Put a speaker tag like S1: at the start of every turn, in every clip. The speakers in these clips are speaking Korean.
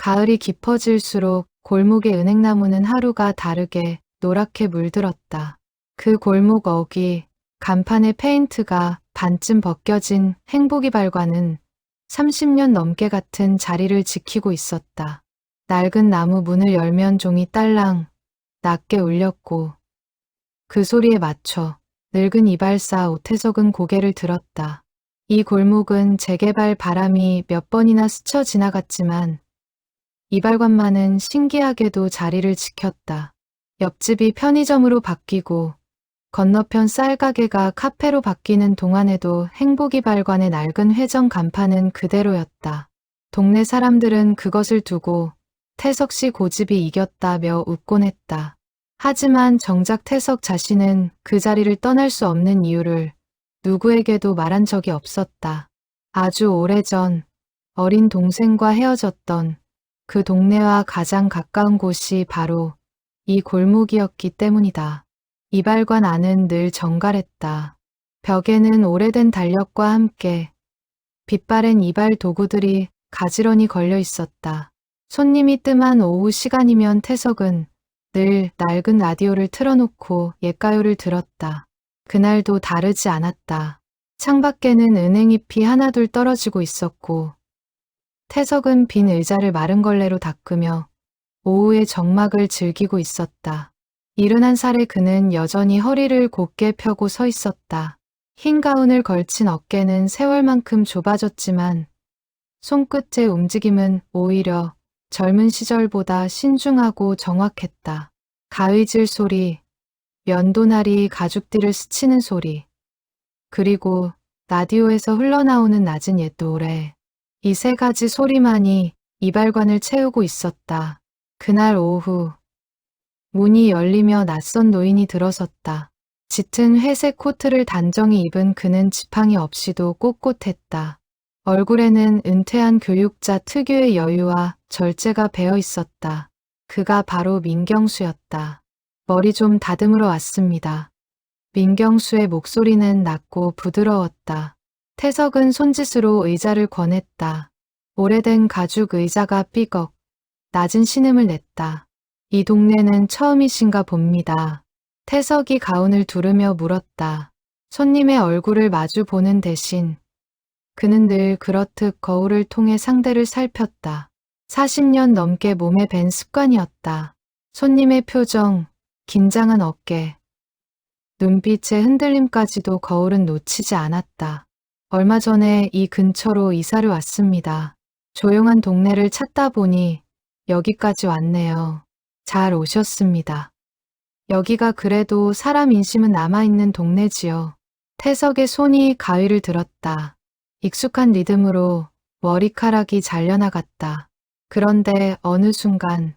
S1: 가을이 깊어질수록 골목의 은행나무는 하루가 다르게 노랗게 물들었다. 그 골목 어귀, 간판의 페인트가 반쯤 벗겨진 행복이발관은 30년 넘게 같은 자리를 지키고 있었다. 낡은 나무 문을 열면 종이 딸랑 낮게 울렸고 그 소리에 맞춰 늙은 이발사 오태석은 고개를 들었다. 이 골목은 재개발 바람이 몇 번이나 스쳐 지나갔지만 이발관만은 신기하게도 자리를 지켰다. 옆집이 편의점으로 바뀌고 건너편 쌀가게가 카페로 바뀌는 동안에도 행복이발관의 낡은 회전 간판은 그대로였다. 동네 사람들은 그것을 두고 태석 씨 고집이 이겼다며 웃곤 했다. 하지만 정작 태석 자신은 그 자리를 떠날 수 없는 이유를 누구에게도 말한 적이 없었다. 아주 오래전 어린 동생과 헤어졌던 그 동네와 가장 가까운 곳이 바로 이 골목이었기 때문이다. 이발관 안은 늘 정갈했다. 벽에는 오래된 달력과 함께 빛바랜 이발 도구들이 가지런히 걸려 있었다. 손님이 뜸한 오후 시간이면 태석은 늘 낡은 라디오를 틀어놓고 옛가요를 들었다. 그날도 다르지 않았다. 창밖에는 은행잎이 하나둘 떨어지고 있었고 태석은 빈 의자를 마른 걸레로 닦으며 오후의 정막을 즐기고 있었다. 71살의 그는 여전히 허리를 곧게 펴고 서 있었다. 흰 가운을 걸친 어깨는 세월만큼 좁아졌지만 손끝의 움직임은 오히려 젊은 시절보다 신중하고 정확했다. 가위질 소리, 면도날이 가죽띠를 스치는 소리, 그리고 라디오에서 흘러나오는 낮은 옛 노래. 이 세 가지 소리만이 이발관을 채우고 있었다. 그날 오후 문이 열리며 낯선 노인이 들어섰다. 짙은 회색 코트를 단정히 입은 그는 지팡이 없이도 꼿꼿했다. 얼굴에는 은퇴한 교육자 특유의 여유와 절제가 배어 있었다. 그가 바로 민경수였다. 머리 좀 다듬으러 왔습니다. 민경수의 목소리는 낮고 부드러웠다. 태석은 손짓으로 의자를 권했다. 오래된 가죽 의자가 삐걱 낮은 신음을 냈다. 이 동네는 처음이신가 봅니다. 태석이 가운을 두르며 물었다. 손님의 얼굴을 마주 보는 대신 그는 늘 그렇듯 거울을 통해 상대를 살폈다. 40년 넘게 몸에 밴 습관이었다. 손님의 표정, 긴장한 어깨, 눈빛의 흔들림까지도 거울은 놓치지 않았다. 얼마 전에 이 근처로 이사를 왔습니다. 조용한 동네를 찾다 보니 여기까지 왔네요. 잘 오셨습니다. 여기가 그래도 사람 인심은 남아있는 동네지요. 태석의 손이 가위를 들었다. 익숙한 리듬으로 머리카락이 잘려나갔다. 그런데 어느 순간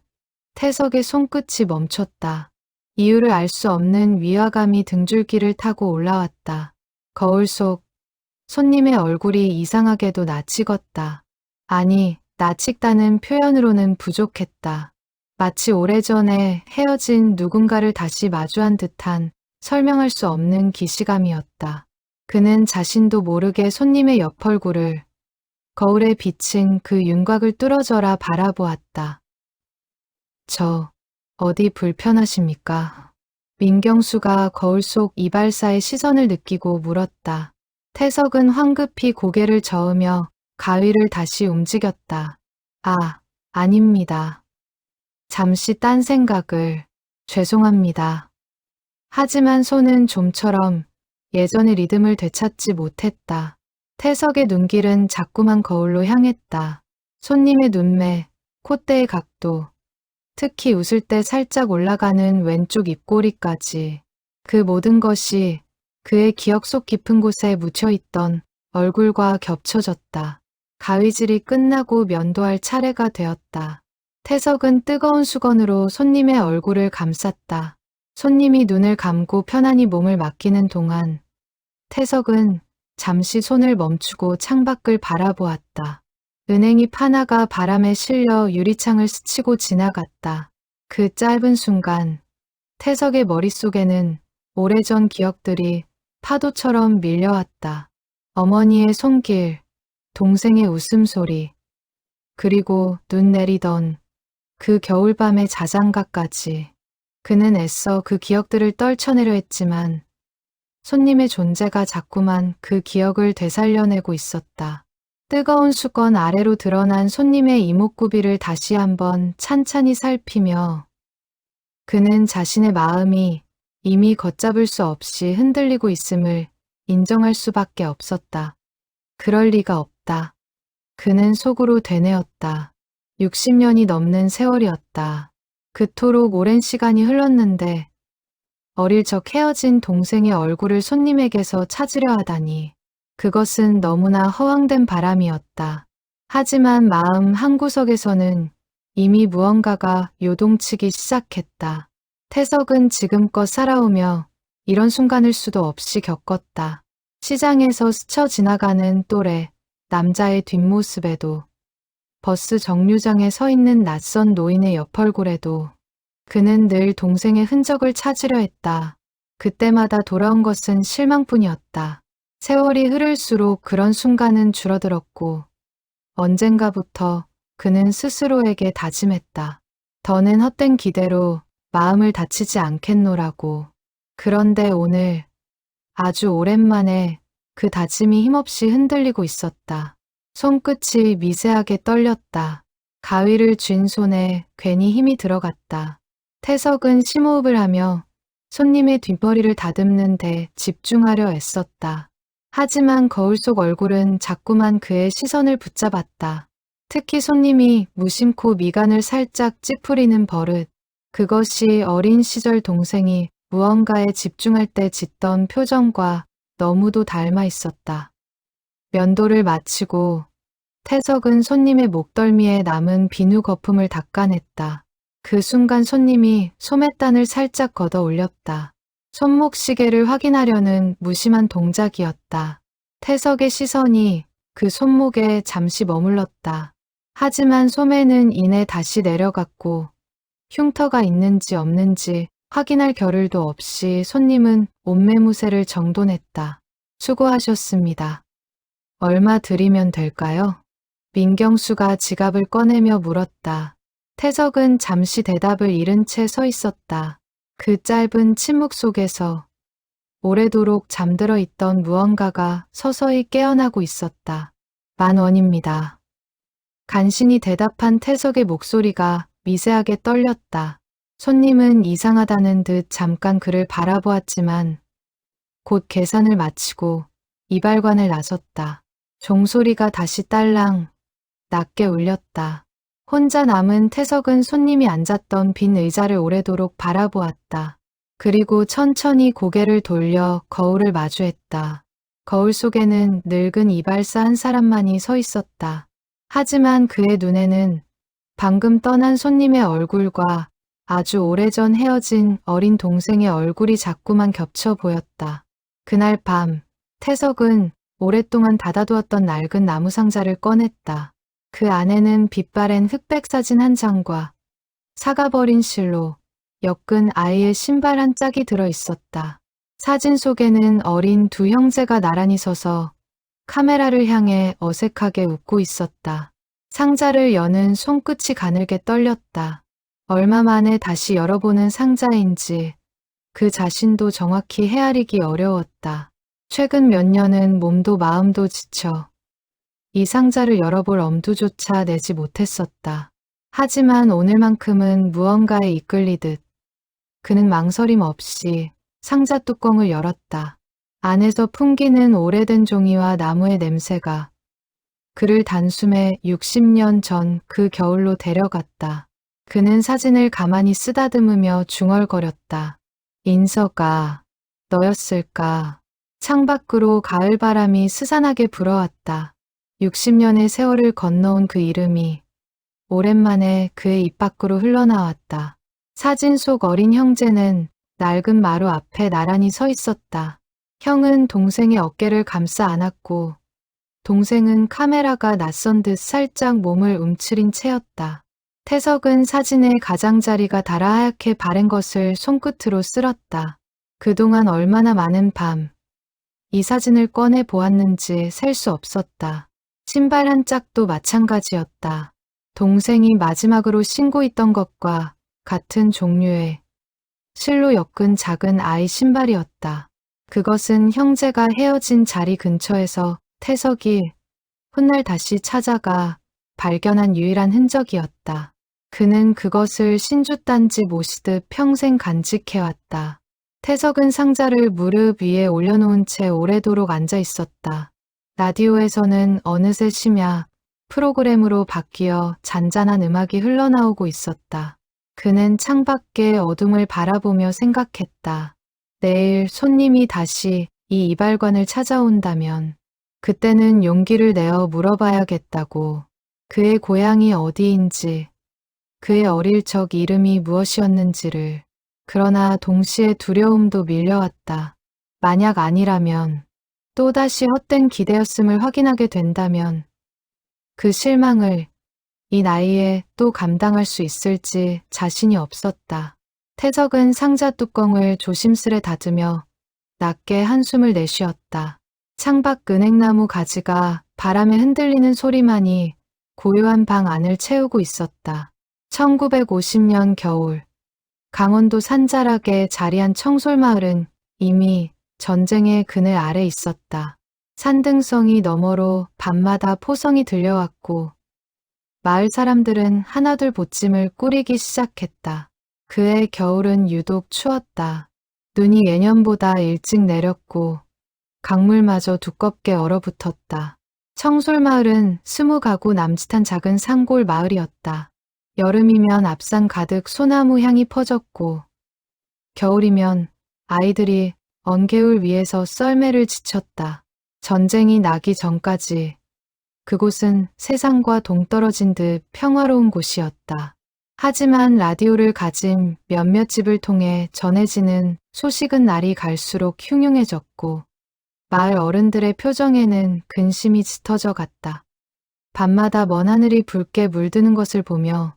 S1: 태석의 손끝이 멈췄다. 이유를 알 수 없는 위화감이 등줄기를 타고 올라왔다. 거울 속 손님의 얼굴이 이상하게도 낯익었다. 아니, 낯익다는 표현으로는 부족했다. 마치 오래전에 헤어진 누군가를 다시 마주한 듯한 설명할 수 없는 기시감이었다. 그는 자신도 모르게 손님의 옆 얼굴을 거울에 비친 그 윤곽을 뚫어져라 바라보았다. 저 어디 불편하십니까? 민경수가 거울 속 이발사의 시선을 느끼고 물었다. 태석은 황급히 고개를 저으며 가위를 다시 움직였다. 아, 아닙니다. 잠시 딴 생각을. 죄송합니다. 하지만 손은 좀처럼 예전의 리듬을 되찾지 못했다. 태석의 눈길은 자꾸만 거울로 향했다. 손님의 눈매, 콧대의 각도, 특히 웃을 때 살짝 올라가는 왼쪽 입꼬리까지. 그 모든 것이 그의 기억 속 깊은 곳에 묻혀있던 얼굴과 겹쳐졌다. 가위질이 끝나고 면도할 차례가 되었다. 태석은 뜨거운 수건으로 손님의 얼굴을 감쌌다. 손님이 눈을 감고 편안히 몸을 맡기는 동안 태석은 잠시 손을 멈추고 창밖을 바라보았다. 은행잎 하나가 바람에 실려 유리창을 스치고 지나갔다. 그 짧은 순간 태석의 머릿속에는 오래전 기억들이 파도처럼 밀려왔다. 어머니의 손길, 동생의 웃음소리, 그리고 눈 내리던 그 겨울밤의 자장가까지. 그는 애써 그 기억들을 떨쳐내려 했지만 손님의 존재가 자꾸만 그 기억을 되살려내고 있었다. 뜨거운 수건 아래로 드러난 손님의 이목구비를 다시 한번 찬찬히 살피며 그는 자신의 마음이 이미 걷잡을 수 없이 흔들리고 있음을 인정할 수밖에 없었다. 그럴 리가 없다. 그는 속으로 되뇌었다. 60년이 넘는 세월이었다. 그토록 오랜 시간이 흘렀는데 어릴 적 헤어진 동생의 얼굴을 손님에게서 찾으려 하다니 그것은 너무나 허황된 바람이었다. 하지만 마음 한구석에서는 이미 무언가가 요동치기 시작했다. 태석은 지금껏 살아오며 이런 순간을 수도 없이 겪었다. 시장에서 스쳐 지나가는 또래 남자의 뒷모습에도 버스 정류장에 서 있는 낯선 노인의 옆얼굴에도 그는 늘 동생의 흔적을 찾으려 했다. 그때마다 돌아온 것은 실망뿐이었다. 세월이 흐를수록 그런 순간은 줄어들었고 언젠가부터 그는 스스로에게 다짐했다. 더는 헛된 기대로 마음을 다치지 않겠노라고. 그런데 오늘 아주 오랜만에 그 다짐이 힘없이 흔들리고 있었다. 손끝이 미세하게 떨렸다. 가위를 쥔 손에 괜히 힘이 들어갔다. 태석은 심호흡을 하며 손님의 뒷머리를 다듬는 데 집중하려 애썼다. 하지만 거울 속 얼굴은 자꾸만 그의 시선을 붙잡았다. 특히 손님이 무심코 미간을 살짝 찌푸리는 버릇. 그것이 어린 시절 동생이 무언가에 집중할 때 짓던 표정과 너무도 닮아 있었다. 면도를 마치고 태석은 손님의 목덜미에 남은 비누 거품을 닦아냈다. 그 순간 손님이 소매단을 살짝 걷어 올렸다. 손목 시계를 확인하려는 무심한 동작이었다. 태석의 시선이 그 손목에 잠시 머물렀다. 하지만 소매는 이내 다시 내려갔고 흉터가 있는지 없는지 확인할 겨를도 없이 손님은 옷매무새를 정돈했다. 수고하셨습니다. 얼마 드리면 될까요? 민경수가 지갑을 꺼내며 물었다. 태석은 잠시 대답을 잃은 채 서 있었다. 그 짧은 침묵 속에서 오래도록 잠들어 있던 무언가가 서서히 깨어나고 있었다. 10,000원입니다. 간신히 대답한 태석의 목소리가 미세하게 떨렸다. 손님은 이상하다는 듯 잠깐 그를 바라보았지만 곧 계산을 마치고 이발관을 나섰다. 종소리가 다시 딸랑 낮게 울렸다. 혼자 남은 태석은 손님이 앉았던 빈 의자를 오래도록 바라보았다. 그리고 천천히 고개를 돌려 거울을 마주했다. 거울 속에는 늙은 이발사 한 사람만이 서 있었다. 하지만 그의 눈에는 방금 떠난 손님의 얼굴과 아주 오래전 헤어진 어린 동생의 얼굴이 자꾸만 겹쳐 보였다. 그날 밤 태석은 오랫동안 닫아두었던 낡은 나무 상자를 꺼냈다. 그 안에는 빛바랜 흑백 사진 한 장과 사가버린 실로 엮은 아이의 신발 한 짝이 들어 있었다. 사진 속에는 어린 두 형제가 나란히 서서 카메라를 향해 어색하게 웃고 있었다. 상자를 여는 손끝이 가늘게 떨렸다. 얼마 만에 다시 열어보는 상자인지 그 자신도 정확히 헤아리기 어려웠다. 최근 몇 년은 몸도 마음도 지쳐 이 상자를 열어볼 엄두조차 내지 못했었다. 하지만 오늘만큼은 무언가에 이끌리듯 그는 망설임 없이 상자 뚜껑을 열었다. 안에서 풍기는 오래된 종이와 나무의 냄새가 그를 단숨에 60년 전 그 겨울로 데려갔다. 그는 사진을 가만히 쓰다듬으며 중얼거렸다. 인서가 너였을까? 창밖으로 가을바람이 스산하게 불어왔다. 60년의 세월을 건너온 그 이름이 오랜만에 그의 입 밖으로 흘러나왔다. 사진 속 어린 형제는 낡은 마루 앞에 나란히 서 있었다. 형은 동생의 어깨를 감싸 안았고 동생은 카메라가 낯선 듯 살짝 몸을 움츠린 채였다. 태석은 사진의 가장자리가 달아 하얗게 바랜 것을 손끝으로 쓸었다. 그동안 얼마나 많은 밤 이 사진을 꺼내 보았는지 셀 수 없었다. 신발 한 짝도 마찬가지였다. 동생이 마지막으로 신고 있던 것과 같은 종류의 실로 엮은 작은 아이 신발이었다. 그것은 형제가 헤어진 자리 근처에서 태석이 훗날 다시 찾아가 발견한 유일한 흔적이었다. 그는 그것을 신주단지 모시듯 평생 간직해왔다. 태석은 상자를 무릎 위에 올려놓은 채 오래도록 앉아 있었다. 라디오에서는 어느새 심야 프로그램으로 바뀌어 잔잔한 음악이 흘러나오고 있었다. 그는 창밖의 어둠을 바라보며 생각했다. 내일 손님이 다시 이 이발관을 찾아온다면 그때는 용기를 내어 물어봐야겠다고. 그의 고향이 어디인지, 그의 어릴 적 이름이 무엇이었는지를. 그러나 동시에 두려움도 밀려왔다. 만약 아니라면, 또다시 헛된 기대였음을 확인하게 된다면 그 실망을 이 나이에 또 감당할 수 있을지 자신이 없었다. 태석은 상자 뚜껑을 조심스레 닫으며 낮게 한숨을 내쉬었다. 창밖 은행나무 가지가 바람에 흔들리는 소리만이 고요한 방 안을 채우고 있었다. 1950년 겨울, 강원도 산자락에 자리한 청솔마을은 이미 전쟁의 그늘 아래 있었다. 산등성이 너머로 밤마다 포성이 들려왔고 마을 사람들은 하나둘 보찜을 꾸리기 시작했다. 그해 겨울은 유독 추웠다. 눈이 예년보다 일찍 내렸고 강물마저 두껍게 얼어붙었다. 청솔마을은 20가구 남짓한 작은 산골 마을이었다. 여름이면 앞산 가득 소나무 향이 퍼졌고 겨울이면 아이들이 언개울 위에서 썰매를 지쳤다. 전쟁이 나기 전까지 그곳은 세상과 동떨어진 듯 평화로운 곳이었다. 하지만 라디오를 가진 몇몇 집을 통해 전해지는 소식은 날이 갈수록 흉흉해졌고 마을 어른들의 표정에는 근심이 짙어져 갔다. 밤마다 먼 하늘이 붉게 물드는 것을 보며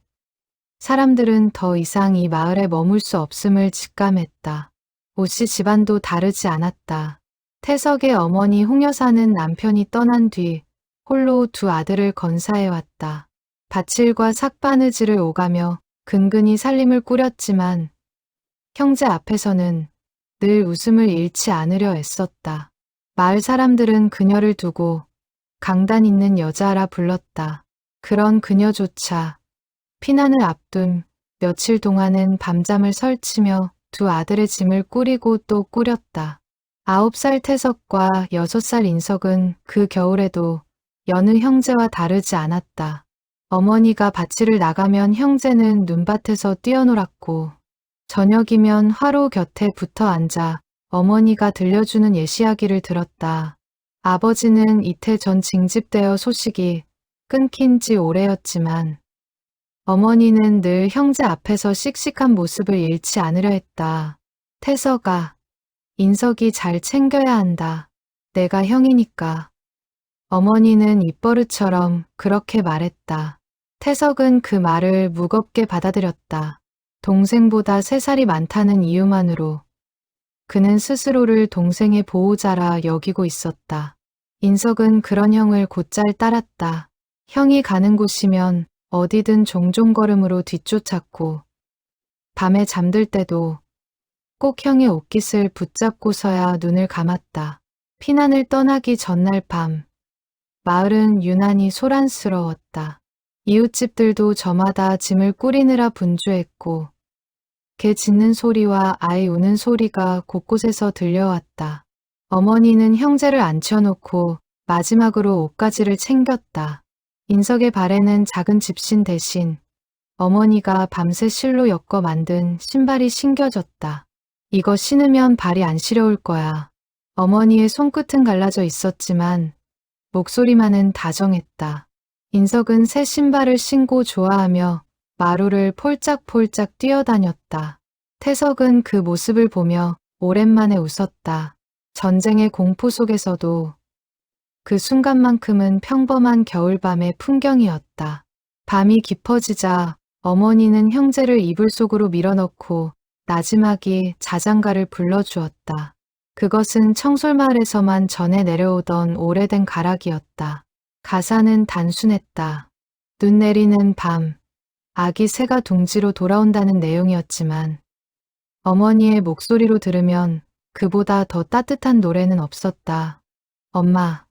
S1: 사람들은 더 이상 이 마을에 머물 수 없음을 직감했다. 오씨 집안도 다르지 않았다. 태석의 어머니 홍여사는 남편이 떠난 뒤 홀로 두 아들을 건사해왔다. 밭일과 삭바느질을 오가며 근근히 살림을 꾸렸지만 형제 앞에서는 늘 웃음을 잃지 않으려 애썼다. 마을 사람들은 그녀를 두고 강단 있는 여자라 불렀다. 그런 그녀조차 피난을 앞둔 며칠 동안은 밤잠을 설치며 두 아들의 짐을 꾸리고 또 꾸렸다. 9살 태석과 6살 인석은 그 겨울에도 여느 형제와 다르지 않았다. 어머니가 밭일을 나가면 형제는 눈밭에서 뛰어놀았고 저녁이면 화로 곁에 붙어 앉아 어머니가 들려주는 예시이야기를 들었다. 아버지는 이태 전 징집되어 소식이 끊긴 지 오래였지만 어머니는 늘 형제 앞에서 씩씩한 모습을 잃지 않으려 했다. 태석아, 인석이 잘 챙겨야 한다. 내가 형이니까. 어머니는 입버릇처럼 그렇게 말했다. 태석은 그 말을 무겁게 받아들였다. 동생보다 3살이 많다는 이유만으로 그는 스스로를 동생의 보호자라 여기고 있었다. 인석은 그런 형을 곧잘 따랐다. 형이 가는 곳이면 어디든 종종걸음으로 뒤쫓았고 밤에 잠들 때도 꼭 형의 옷깃을 붙잡고서야 눈을 감았다. 피난을 떠나기 전날 밤 마을은 유난히 소란스러웠다. 이웃집들도 저마다 짐을 꾸리느라 분주했고 개 짖는 소리와 아이 우는 소리가 곳곳에서 들려왔다. 어머니는 형제를 앉혀놓고 마지막으로 옷가지를 챙겼다. 인석의 발에는 작은 집신 대신 어머니가 밤새 실로 엮어 만든 신발이 신겨졌다. 이거 신으면 발이 안 시려울 거야. 어머니의 손끝은 갈라져 있었지만 목소리만은 다정했다. 인석은 새 신발을 신고 좋아하며 마루를 폴짝폴짝 뛰어다녔다. 태석은 그 모습을 보며 오랜만에 웃었다. 전쟁의 공포 속에서도 그 순간만큼은 평범한 겨울밤의 풍경이었다. 밤이 깊어지자 어머니는 형제를 이불 속으로 밀어넣고 나지막이 자장가를 불러주었다. 그것은 청솔마을에서만 전해 내려오던 오래된 가락이었다. 가사는 단순했다. 눈 내리는 밤, 아기 새가 둥지로 돌아온다는 내용이었지만 어머니의 목소리로 들으면 그보다 더 따뜻한 노래는 없었다. 엄마,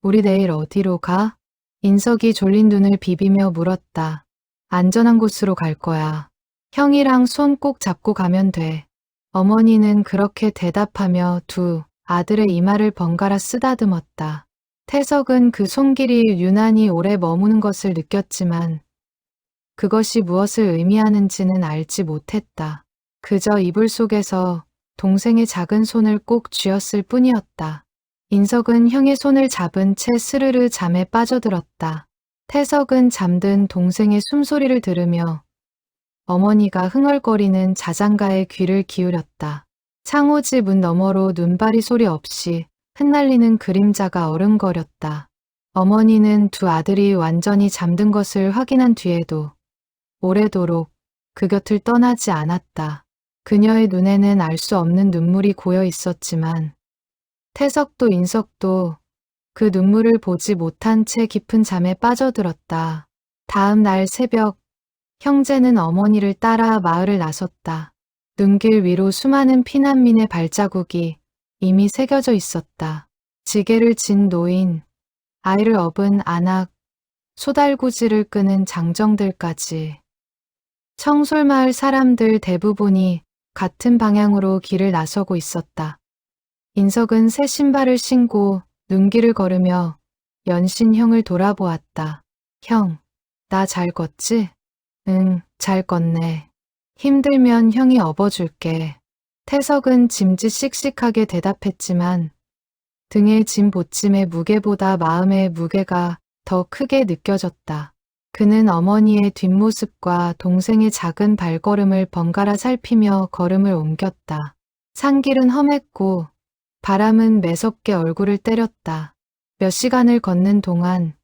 S1: 우리 내일 어디로 가? 인석이 졸린 눈을 비비며 물었다. 안전한 곳으로 갈 거야. 형이랑 손 꼭 잡고 가면 돼. 어머니는 그렇게 대답하며 두 아들의 이마를 번갈아 쓰다듬었다. 태석은 그 손길이 유난히 오래 머무는 것을 느꼈지만 그것이 무엇을 의미하는지는 알지 못했다. 그저 이불 속에서 동생의 작은 손을 꼭 쥐었을 뿐이었다. 인석은 형의 손을 잡은 채 스르르 잠에 빠져들었다. 태석은 잠든 동생의 숨소리를 들으며 어머니가 흥얼거리는 자장가에 귀를 기울였다. 창호지 문 너머로 눈바리 소리 없이 흩날리는 그림자가 어른거렸다. 어머니는 두 아들이 완전히 잠든 것을 확인한 뒤에도 오래도록 그 곁을 떠나지 않았다. 그녀의 눈에는 알 수 없는 눈물이 고여 있었지만 태석도 인석도 그 눈물을 보지 못한 채 깊은 잠에 빠져들었다. 다음 날 새벽, 형제는 어머니를 따라 마을을 나섰다. 눈길 위로 수많은 피난민의 발자국이 이미 새겨져 있었다. 지게를 진 노인, 아이를 업은 아낙, 소달구지를 끄는 장정들까지. 청솔마을 사람들 대부분이 같은 방향으로 길을 나서고 있었다. 인석은 새 신발을 신고 눈길을 걸으며 연신 형을 돌아보았다. 형, 나 잘 걷지? 응, 잘 걷네. 힘들면 형이 업어줄게. 태석은 짐짓 씩씩하게 대답했지만 등에 짐 보침의 무게보다 마음의 무게가 더 크게 느껴졌다. 그는 어머니의 뒷모습과 동생의 작은 발걸음을 번갈아 살피며 걸음을 옮겼다. 산길은 험했고 바람은 매섭게 얼굴을 때렸다. 몇 시간을 걷는 동안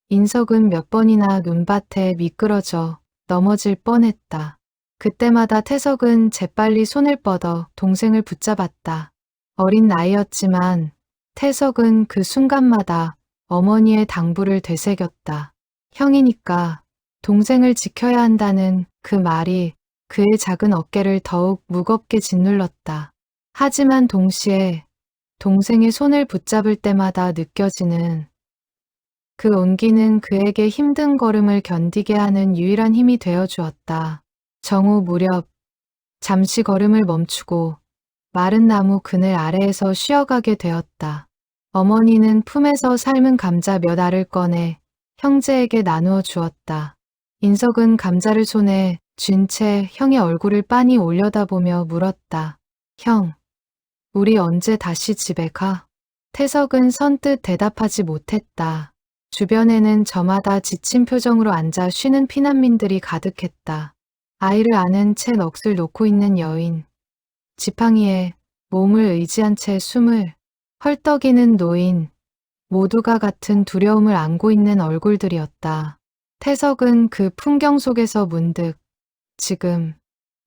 S1: 인석은 몇 번이나 눈밭에 미끄러져 넘어질 뻔했다. 그때마다 태석은 재빨리 손을 뻗어 동생을 붙잡았다. 어린 나이였지만 태석은 그 순간마다 어머니의 당부를 되새겼다. 형이니까 동생을 지켜야 한다는 그 말이 그의 작은 어깨를 더욱 무겁게 짓눌렀다. 하지만 동시에 동생의 손을 붙잡을 때마다 느껴지는 그 온기는 그에게 힘든 걸음을 견디게 하는 유일한 힘이 되어 주었다. 정오 무렵 잠시 걸음을 멈추고 마른 나무 그늘 아래에서 쉬어가게 되었다. 어머니는 품에서 삶은 감자 몇 알을 꺼내 형제에게 나누어 주었다. 인석은 감자를 손에 쥔 채 형의 얼굴을 빤히 올려다보며 물었다. 형, 우리 언제 다시 집에 가? 태석은 선뜻 대답하지 못했다. 주변에는 저마다 지친 표정으로 앉아 쉬는 피난민들이 가득했다. 아이를 안은 채 넋을 놓고 있는 여인, 지팡이에 몸을 의지한 채 숨을 헐떡이는 노인, 모두가 같은 두려움을 안고 있는 얼굴들이었다. 태석은 그 풍경 속에서 문득 지금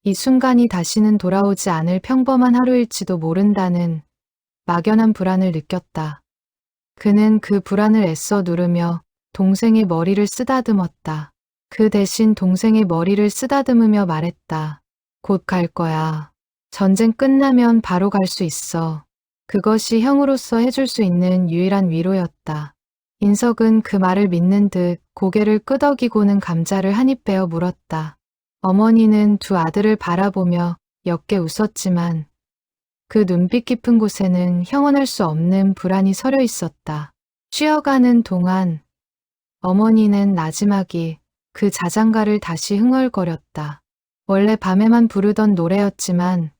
S1: 이 순간이 다시는 돌아오지 않을 평범한 하루일지도 모른다는 막연한 불안을 느꼈다. 그는 그 불안을 애써 누르며 동생의 머리를 쓰다듬었다. 그 대신 동생의 머리를 쓰다듬으며 말했다. 곧 갈 거야. 전쟁 끝나면 바로 갈 수 있어. 그것이 형으로서 해줄 수 있는 유일한 위로였다. 인석은 그 말을 믿는 듯 고개를 끄덕이고는 감자를 한 입 베어 물었다. 어머니는 두 아들을 바라보며 옅게 웃었지만 그 눈빛 깊은 곳에는 형언할 수 없는 불안이 서려 있었다. 쉬어가는 동안 어머니는 나지막이 그 자장가를 다시 흥얼거렸다. 원래 밤에만 부르던 노래였지만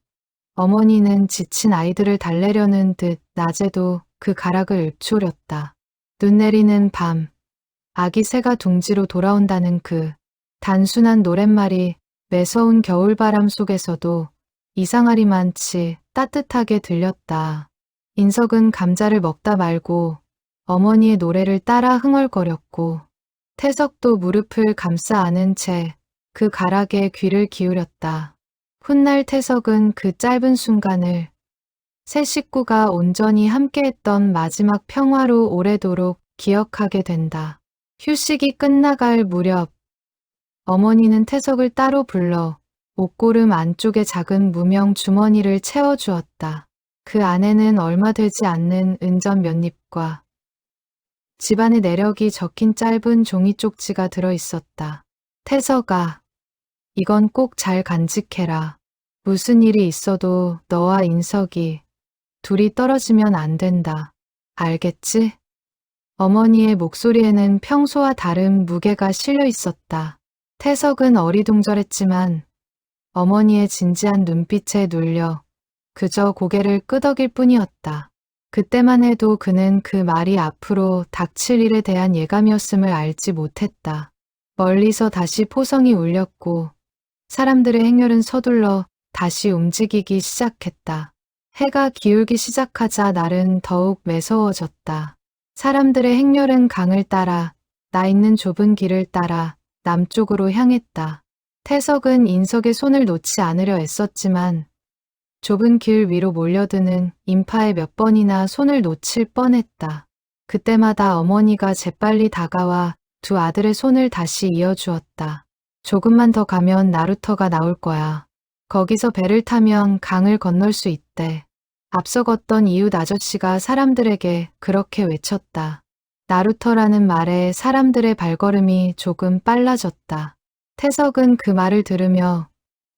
S1: 어머니는 지친 아이들을 달래려는 듯 낮에도 그 가락을 읊조렸다. 눈 내리는 밤, 아기 새가 둥지로 돌아온다는 그 단순한 노랫말이 매서운 겨울바람 속에서도 이상하리만치 따뜻하게 들렸다. 인석은 감자를 먹다 말고 어머니의 노래를 따라 흥얼거렸고 태석도 무릎을 감싸 안은 채 그 가락에 귀를 기울였다. 훗날 태석은 그 짧은 순간을 세 식구가 온전히 함께했던 마지막 평화로 오래도록 기억하게 된다. 휴식이 끝나갈 무렵 어머니는 태석을 따로 불러 옷고름 안쪽에 작은 무명 주머니를 채워주었다. 그 안에는 얼마 되지 않는 은전 몇 잎과 집안의 내력이 적힌 짧은 종이 쪽지가 들어있었다. 태석아, 이건 꼭 잘 간직해라. 무슨 일이 있어도 너와 인석이 둘이 떨어지면 안 된다. 알겠지? 어머니의 목소리에는 평소와 다른 무게가 실려 있었다. 태석은 어리둥절했지만 어머니의 진지한 눈빛에 눌려 그저 고개를 끄덕일 뿐이었다. 그때만 해도 그는 그 말이 앞으로 닥칠 일에 대한 예감이었음을 알지 못했다. 멀리서 다시 포성이 울렸고 사람들의 행렬은 서둘러 다시 움직이기 시작했다. 해가 기울기 시작하자 날은 더욱 매서워졌다. 사람들의 행렬은 강을 따라 나 있는 좁은 길을 따라 남쪽으로 향했다. 태석은 인석의 손을 놓지 않으려 애썼지만 좁은 길 위로 몰려드는 인파에 몇 번이나 손을 놓칠 뻔했다. 그때마다 어머니가 재빨리 다가와 두 아들의 손을 다시 이어주었다. 조금만 더 가면 나루터가 나올 거야. 거기서 배를 타면 강을 건널 수 있대. 앞서 걷던 이웃 아저씨가 사람들에게 그렇게 외쳤다. 나루터라는 말에 사람들의 발걸음이 조금 빨라졌다. 태석은 그 말을 들으며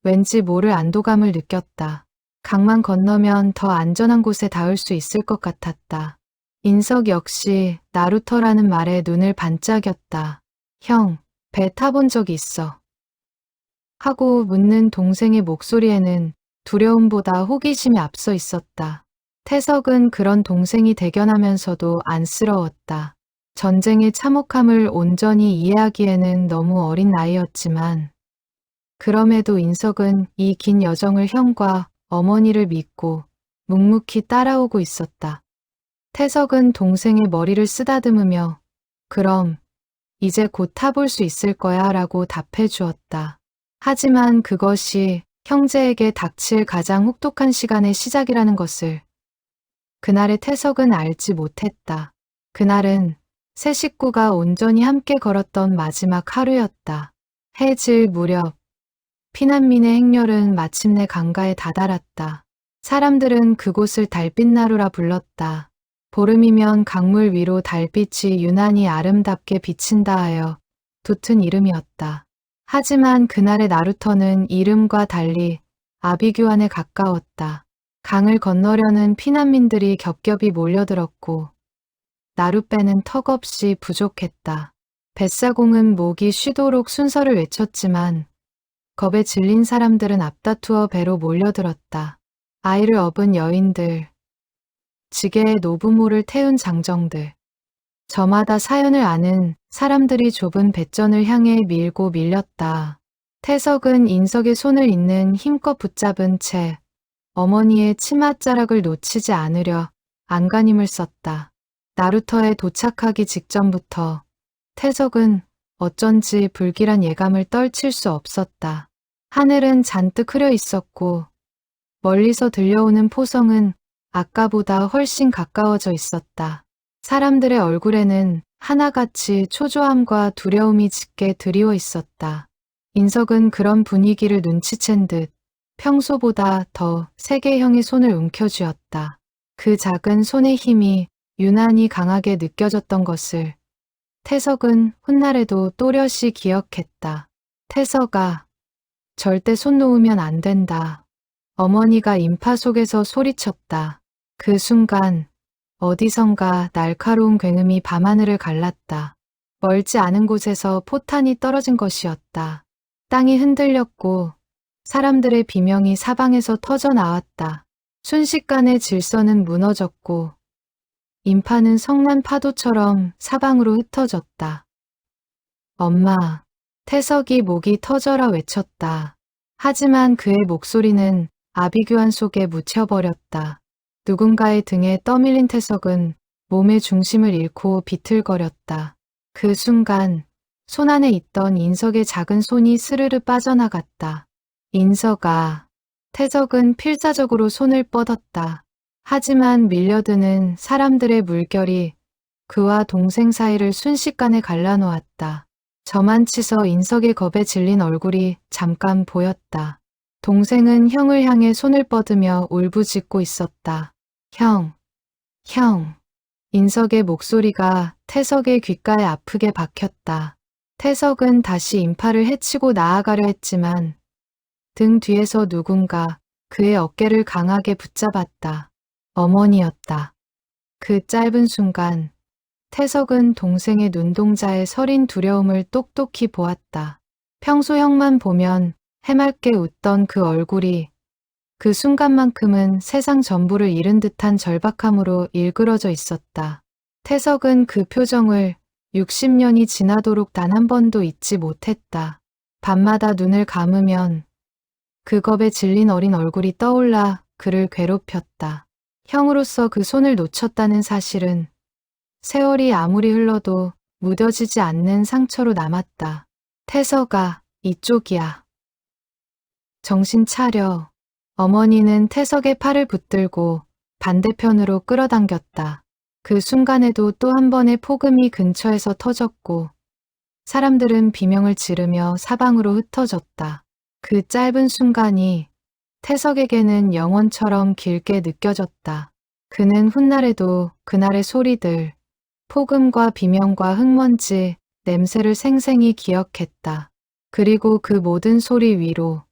S1: 왠지 모를 안도감을 느꼈다. 강만 건너면 더 안전한 곳에 닿을 수 있을 것 같았다. 인석 역시 나루터라는 말에 눈을 반짝였다. 형, 배 타본 적 있어? 하고 묻는 동생의 목소리에는 두려움보다 호기심이 앞서 있었다. 태석은 그런 동생이 대견하면서도 안쓰러웠다. 전쟁의 참혹함을 온전히 이해하기에는 너무 어린 나이였지만 그럼에도 인석은 이 긴 여정을 형과 어머니를 믿고 묵묵히 따라오고 있었다. 태석은 동생의 머리를 쓰다듬으며 그럼 이제 곧 타볼 수 있을 거야 라고 답해 주었다. 하지만 그것이 형제에게 닥칠 가장 혹독한 시간의 시작이라는 것을 그날의 태석은 알지 못했다. 그날은 세 식구가 온전히 함께 걸었던 마지막 하루였다. 해 질 무렵 피난민의 행렬은 마침내 강가에 다다랐다. 사람들은 그곳을 달빛나루라 불렀다. 보름이면 강물 위로 달빛이 유난히 아름답게 비친다 하여 붙은 이름이었다. 하지만 그날의 나루터는 이름과 달리 아비규환에 가까웠다. 강을 건너려는 피난민들이 겹겹이 몰려들었고 나룻배는 턱없이 부족했다. 뱃사공은 목이 쉬도록 순서를 외쳤지만 겁에 질린 사람들은 앞다투어 배로 몰려들었다. 아이를 업은 여인들, 지게에 노부모를 태운 장정들, 저마다 사연을 아는 사람들이 좁은 배전을 향해 밀고 밀렸다. 태석은 인석의 손을 잇는 힘껏 붙잡은 채 어머니의 치맛자락을 놓치지 않으려 안간힘을 썼다. 나루터에 도착하기 직전부터 태석은 어쩐지 불길한 예감을 떨칠 수 없었다. 하늘은 잔뜩 흐려 있었고 멀리서 들려오는 포성은 아까보다 훨씬 가까워져 있었다. 사람들의 얼굴에는 하나같이 초조함과 두려움이 짙게 드리워 있었다. 인석은 그런 분위기를 눈치챈 듯 평소보다 더 세게 형의 손을 움켜쥐었다. 그 작은 손의 힘이 유난히 강하게 느껴졌던 것을 태석은 훗날에도 또렷이 기억했다. 태석아, 절대 손 놓으면 안 된다. 어머니가 인파 속에서 소리쳤다. 그 순간 어디선가 날카로운 굉음이 밤하늘을 갈랐다. 멀지 않은 곳에서 포탄이 떨어진 것이었다. 땅이 흔들렸고 사람들의 비명이 사방에서 터져 나왔다. 순식간에 질서는 무너졌고 인파는 성난 파도처럼 사방으로 흩어졌다. 엄마, 태석이 목이 터져라 외쳤다. 하지만 그의 목소리는 아비규환 속에 묻혀버렸다. 누군가의 등에 떠밀린 태석은 몸의 중심을 잃고 비틀거렸다. 그 순간 손 안에 있던 인석의 작은 손이 스르르 빠져나갔다. 인석아, 태석은 필사적으로 손을 뻗었다. 하지만 밀려드는 사람들의 물결이 그와 동생 사이를 순식간에 갈라놓았다. 저만치서 인석의 겁에 질린 얼굴이 잠깐 보였다. 동생은 형을 향해 손을 뻗으며 울부짖고 있었다. 형, 형. 인석의 목소리가 태석의 귓가에 아프게 박혔다. 태석은 다시 인파를 헤치고 나아가려 했지만 등 뒤에서 누군가 그의 어깨를 강하게 붙잡았다. 어머니였다. 그 짧은 순간 태석은 동생의 눈동자에 서린 두려움을 똑똑히 보았다. 평소 형만 보면 해맑게 웃던 그 얼굴이 그 순간만큼은 세상 전부를 잃은 듯한 절박함으로 일그러져 있었다. 태석은 그 표정을 60년이 지나도록 단 한 번도 잊지 못했다. 밤마다 눈을 감으면 그 겁에 질린 어린 얼굴이 떠올라 그를 괴롭혔다. 형으로서 그 손을 놓쳤다는 사실은 세월이 아무리 흘러도 무뎌지지 않는 상처로 남았다. 태석아, 이쪽이야. 정신 차려. 어머니는 태석의 팔을 붙들고 반대편으로 끌어당겼다. 그 순간에도 또 한 번의 폭음이 근처에서 터졌고 사람들은 비명을 지르며 사방으로 흩어졌다. 그 짧은 순간이 태석에게는 영원처럼 길게 느껴졌다. 그는 훗날에도 그날의 소리들, 폭음과 비명과 흙먼지, 냄새를 생생히 기억했다. 그리고 그 모든 소리 위로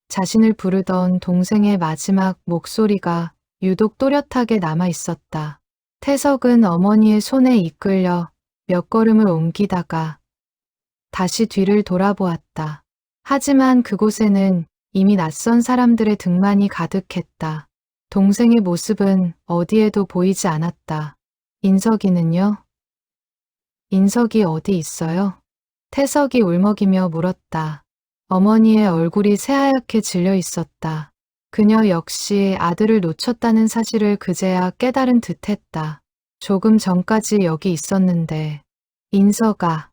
S1: 자신을 부르던 동생의 마지막 목소리가 유독 또렷하게 남아 있었다. 태석은 어머니의 손에 이끌려 몇 걸음을 옮기다가 다시 뒤를 돌아보았다. 하지만 그곳에는 이미 낯선 사람들의 등만이 가득했다. 동생의 모습은 어디에도 보이지 않았다. 인석이는요? 인석이 어디 있어요? 태석이 울먹이며 물었다. 어머니의 얼굴이 새하얗게 질려 있었다. 그녀 역시 아들을 놓쳤다는 사실을 그제야 깨달은 듯했다. 조금 전까지 여기 있었는데. 인석아,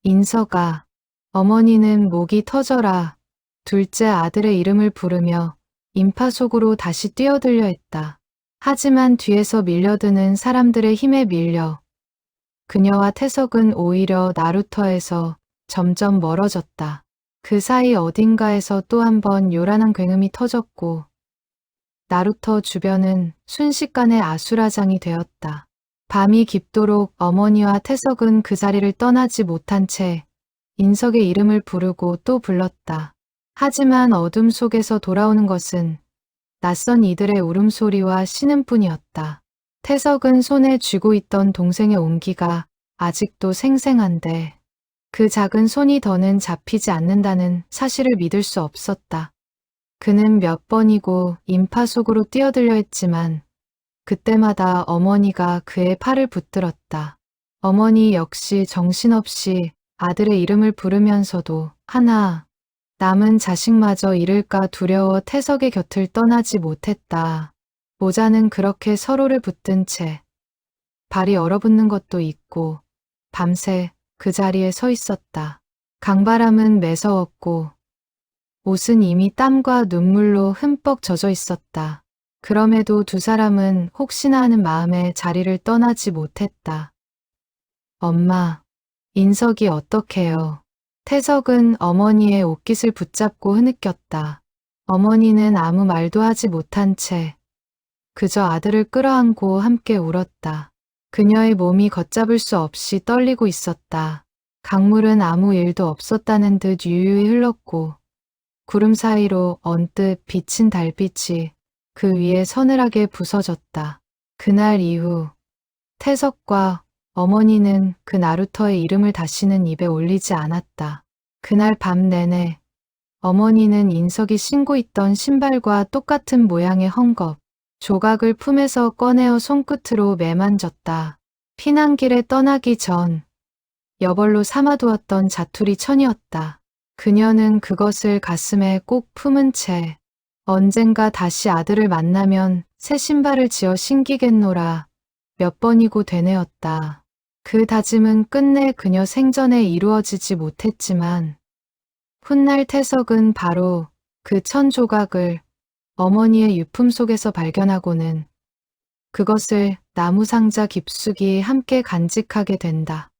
S1: 인석아. 어머니는 목이 터져라 둘째 아들의 이름을 부르며 인파 속으로 다시 뛰어들려 했다. 하지만 뒤에서 밀려드는 사람들의 힘에 밀려 그녀와 태석은 오히려 나루터에서 점점 멀어졌다. 그 사이 어딘가에서 또 한 번 요란한 굉음이 터졌고 나루터 주변은 순식간에 아수라장이 되었다. 밤이 깊도록 어머니와 태석은 그 자리를 떠나지 못한 채 인석의 이름을 부르고 또 불렀다. 하지만 어둠 속에서 돌아오는 것은 낯선 이들의 울음소리와 신음뿐이었다. 태석은 손에 쥐고 있던 동생의 온기가 아직도 생생한데 그 작은 손이 더는 잡히지 않는다는 사실을 믿을 수 없었다. 그는 몇 번이고 인파 속으로 뛰어들려 했지만 그때마다 어머니가 그의 팔을 붙들었다. 어머니 역시 정신없이 아들의 이름을 부르면서도 하나 남은 자식마저 잃을까 두려워 태석의 곁을 떠나지 못했다. 모자는 그렇게 서로를 붙든 채 발이 얼어붙는 것도 있고 밤새 그 자리에 서 있었다. 강바람은 매서웠고 옷은 이미 땀과 눈물로 흠뻑 젖어 있었다. 그럼에도 두 사람은 혹시나 하는 마음에 자리를 떠나지 못했다. 엄마, 인석이 어떡해요? 태석은 어머니의 옷깃을 붙잡고 흐느꼈다. 어머니는 아무 말도 하지 못한 채 그저 아들을 끌어안고 함께 울었다. 그녀의 몸이 걷잡을 수 없이 떨리고 있었다. 강물은 아무 일도 없었다는 듯 유유히 흘렀고 구름 사이로 언뜻 비친 달빛이 그 위에 서늘하게 부서졌다. 그날 이후 태석과 어머니는 그 나루터의 이름을 다시는 입에 올리지 않았다. 그날 밤 내내 어머니는 인석이 신고 있던 신발과 똑같은 모양의 헝겊, 조각을 품에서 꺼내어 손끝으로 매만졌다. 피난길에 떠나기 전 여벌로 삼아두었던 자투리 천이었다. 그녀는 그것을 가슴에 꼭 품은 채 언젠가 다시 아들을 만나면 새 신발을 지어 신기겠노라 몇 번이고 되뇌었다. 그 다짐은 끝내 그녀 생전에 이루어지지 못했지만 훗날 태석은 바로 그 천 조각을 어머니의 유품 속에서 발견하고는 그것을 나무 상자 깊숙이 함께 간직하게 된다.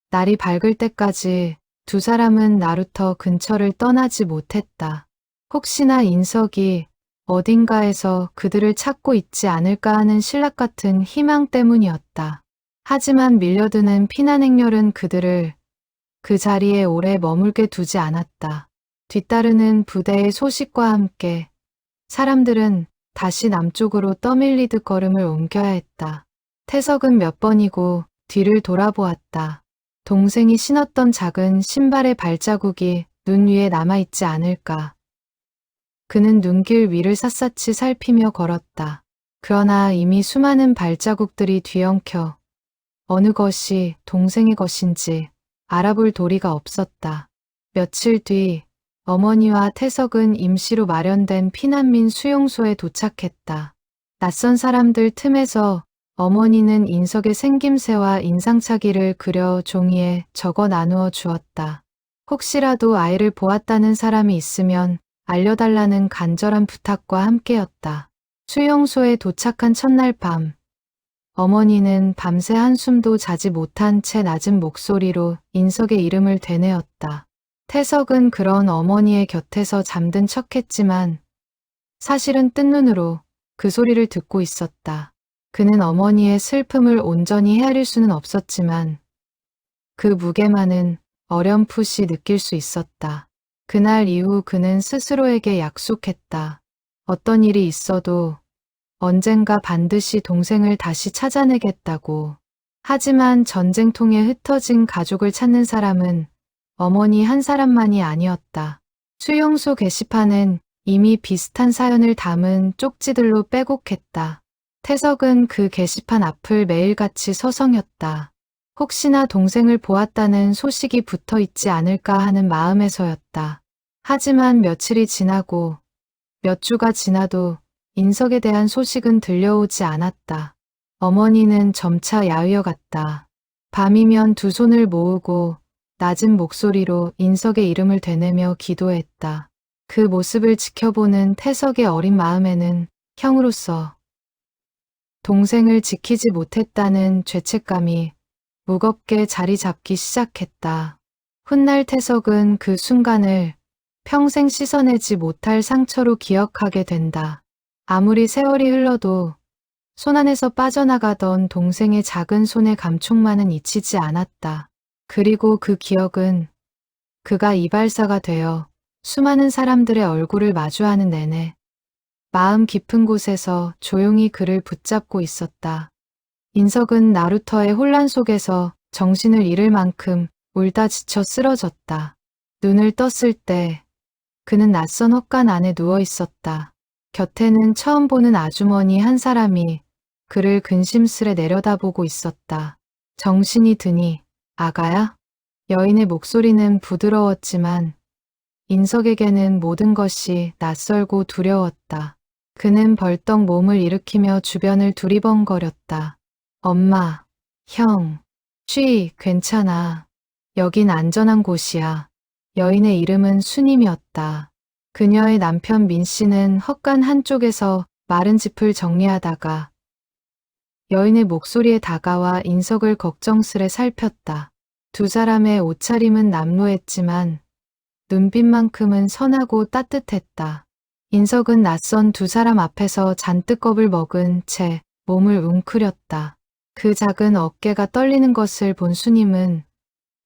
S1: 날이 밝을 때까지 두 사람은 나루터 근처를 떠나지 못했다. 혹시나 인석이 어딘가에서 그들을 찾고 있지 않을까 하는 신락 같은 희망 때문이었다. 하지만 밀려드는 피난 행렬은 그들을 그 자리에 오래 머물게 두지 않았다. 뒤따르는 부대의 소식과 함께 사람들은 다시 남쪽으로 떠밀리듯 걸음을 옮겨야 했다. 태석은 몇 번이고 뒤를 돌아보았다. 동생이 신었던 작은 신발의 발자국이 눈 위에 남아있지 않을까. 그는 눈길 위를 샅샅이 살피며 걸었다. 그러나 이미 수많은 발자국들이 뒤엉켜 어느 것이 동생의 것인지 알아볼 도리가 없었다. 며칠 뒤 어머니와 태석은 임시로 마련된 피난민 수용소에 도착했다. 낯선 사람들 틈에서 어머니는 인석의 생김새와 인상착의를 그려 종이에 적어 나누어 주었다. 혹시라도 아이를 보았다는 사람이 있으면 알려달라는 간절한 부탁과 함께였다. 수용소에 도착한 첫날 밤, 어머니는 밤새 한숨도 자지 못한 채 낮은 목소리로 인석의 이름을 되뇌었다. 태석은 그런 어머니의 곁에서 잠든 척했지만 사실은 뜬 눈으로 그 소리를 듣고 있었다. 그는 어머니의 슬픔을 온전히 헤아릴 수는 없었지만 그 무게만은 어렴풋이 느낄 수 있었다. 그날 이후 그는 스스로에게 약속했다. 어떤 일이 있어도 언젠가 반드시 동생을 다시 찾아내겠다고. 하지만 전쟁통에 흩어진 가족을 찾는 사람은 어머니 한 사람만이 아니었다. 수용소 게시판은 이미 비슷한 사연을 담은 쪽지들로 빼곡했다. 태석은 그 게시판 앞을 매일같이 서성였다. 혹시나 동생을 보았다는 소식이 붙어 있지 않을까 하는 마음에서였다. 하지만 며칠이 지나고 몇 주가 지나도 인석에 대한 소식은 들려오지 않았다. 어머니는 점차 야위어 갔다. 밤이면 두 손을 모으고 낮은 목소리로 인석의 이름을 되뇌며 기도했다. 그 모습을 지켜보는 태석의 어린 마음에는 형으로서 동생을 지키지 못했다는 죄책감이 무겁게 자리 잡기 시작했다. 훗날 태석은 그 순간을 평생 씻어내지 못할 상처로 기억하게 된다. 아무리 세월이 흘러도 손 안에서 빠져나가던 동생의 작은 손의 감촉만은 잊히지 않았다. 그리고 그 기억은 그가 이발사가 되어 수많은 사람들의 얼굴을 마주하는 내내 마음 깊은 곳에서 조용히 그를 붙잡고 있었다. 인석은 나루터의 혼란 속에서 정신을 잃을 만큼 울다 지쳐 쓰러졌다. 눈을 떴을 때 그는 낯선 헛간 안에 누워 있었다. 곁에는 처음 보는 아주머니 한 사람이 그를 근심스레 내려다보고 있었다. 정신이 드니 아가야? 여인의 목소리는 부드러웠지만 인석에게는 모든 것이 낯설고 두려웠다. 그는 벌떡 몸을 일으키며 주변을 두리번거렸다. 엄마, 형, 쉬, 괜찮아. 여긴 안전한 곳이야. 여인의 이름은 순임이었다. 그녀의 남편 민 씨는 헛간 한쪽에서 마른 짚을 정리하다가 여인의 목소리에 다가와 인석을 걱정스레 살폈다. 두 사람의 옷차림은 남루했지만 눈빛만큼은 선하고 따뜻했다. 인석은 낯선 두 사람 앞에서 잔뜩 겁을 먹은 채 몸을 웅크렸다. 그 작은 어깨가 떨리는 것을 본 순임은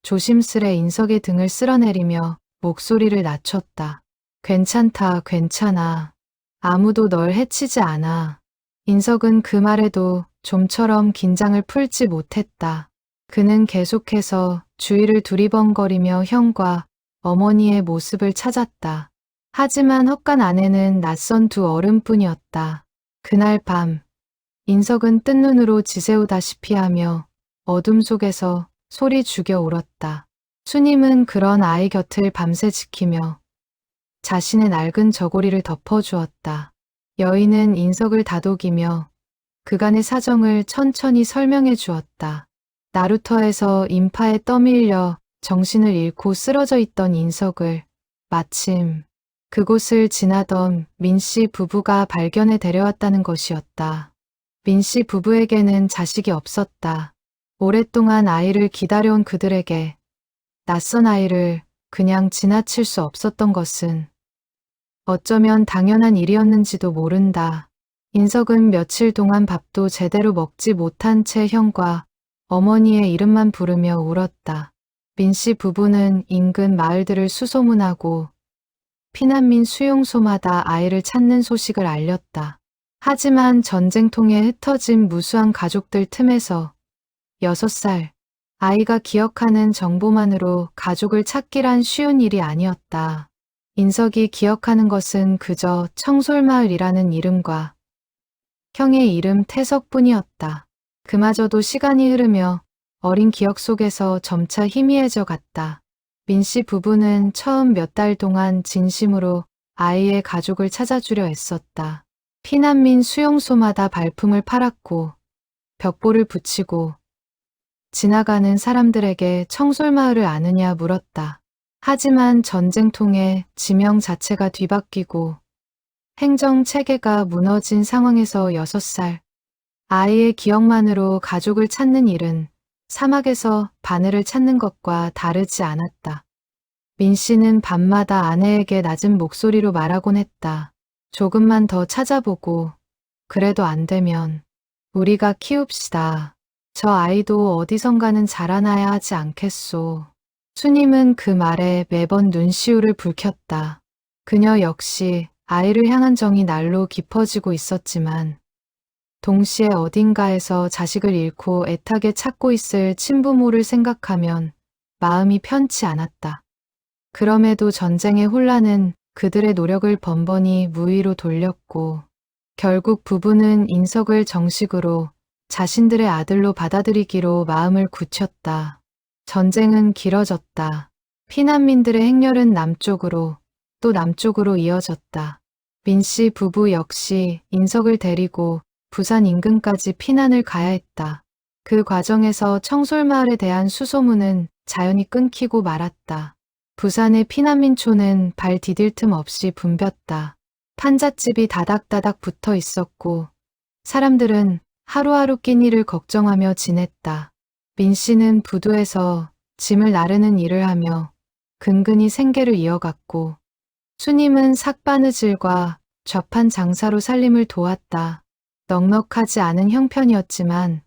S1: 조심스레 인석의 등을 쓸어내리며 목소리를 낮췄다. 괜찮다, 괜찮아. 아무도 널 해치지 않아. 인석은 그 말에도 좀처럼 긴장을 풀지 못했다. 그는 계속해서 주위를 두리번거리며 형과 어머니의 모습을 찾았다. 하지만 헛간 안에는 낯선 두 어른뿐이었다. 그날 밤, 인석은 뜬 눈으로 지새우다시피 하며 어둠 속에서 소리 죽여 울었다. 순임은 그런 아이 곁을 밤새 지키며 자신의 낡은 저고리를 덮어주었다. 여인은 인석을 다독이며 그간의 사정을 천천히 설명해 주었다. 나루터에서 인파에 떠밀려 정신을 잃고 쓰러져 있던 인석을 마침 그곳을 지나던 민씨 부부가 발견해 데려왔다는 것이었다. 민씨 부부에게는 자식이 없었다. 오랫동안 아이를 기다려온 그들에게 낯선 아이를 그냥 지나칠 수 없었던 것은 어쩌면 당연한 일이었는지도 모른다. 인석은 며칠 동안 밥도 제대로 먹지 못한 채 형과 어머니의 이름만 부르며 울었다. 민씨 부부는 인근 마을들을 수소문하고 피난민 수용소마다 아이를 찾는 소식을 알렸다. 하지만 전쟁통에 흩어진 무수한 가족들 틈에서 6살 아이가 기억하는 정보만으로 가족을 찾기란 쉬운 일이 아니었다. 인석이 기억하는 것은 그저 청솔마을이라는 이름과 형의 이름 태석뿐이었다. 그마저도 시간이 흐르며 어린 기억 속에서 점차 희미해져 갔다. 민씨 부부는 처음 몇 달 동안 진심으로 아이의 가족을 찾아주려 애썼다. 피난민 수용소마다 발품을 팔았고 벽보를 붙이고 지나가는 사람들에게 청솔마을을 아느냐 물었다. 하지만 전쟁통에 지명 자체가 뒤바뀌고 행정 체계가 무너진 상황에서 6살 아이의 기억만으로 가족을 찾는 일은 사막에서 바늘을 찾는 것과 다르지 않았다. 민 씨는 밤마다 아내에게 낮은 목소리로 말하곤 했다. 조금만 더 찾아보고 그래도 안 되면 우리가 키웁시다. 저 아이도 어디선가는 자라나야 하지 않겠소. 수님은 그 말에 매번 눈시울을 붉혔다. 그녀 역시 아이를 향한 정이 날로 깊어지고 있었지만 동시에 어딘가에서 자식을 잃고 애타게 찾고 있을 친부모를 생각하면 마음이 편치 않았다. 그럼에도 전쟁의 혼란은 그들의 노력을 번번이 무위로 돌렸고 결국 부부는 인석을 정식으로 자신들의 아들로 받아들이기로 마음을 굳혔다. 전쟁은 길어졌다. 피난민들의 행렬은 남쪽으로 또 남쪽으로 이어졌다. 민씨 부부 역시 인석을 데리고 부산 인근까지 피난을 가야 했다. 그 과정에서 청솔마을에 대한 수소문은 자연히 끊기고 말았다. 부산의 피난민촌은 발 디딜 틈 없이 붐볐다. 판잣집이 다닥다닥 붙어 있었고 사람들은 하루하루 끼니를 걱정하며 지냈다. 민 씨는 부두에서 짐을 나르는 일을 하며 근근히 생계를 이어갔고 수님은 삭바느질과 좌판 장사로 살림을 도왔다. 넉넉하지 않은 형편이었지만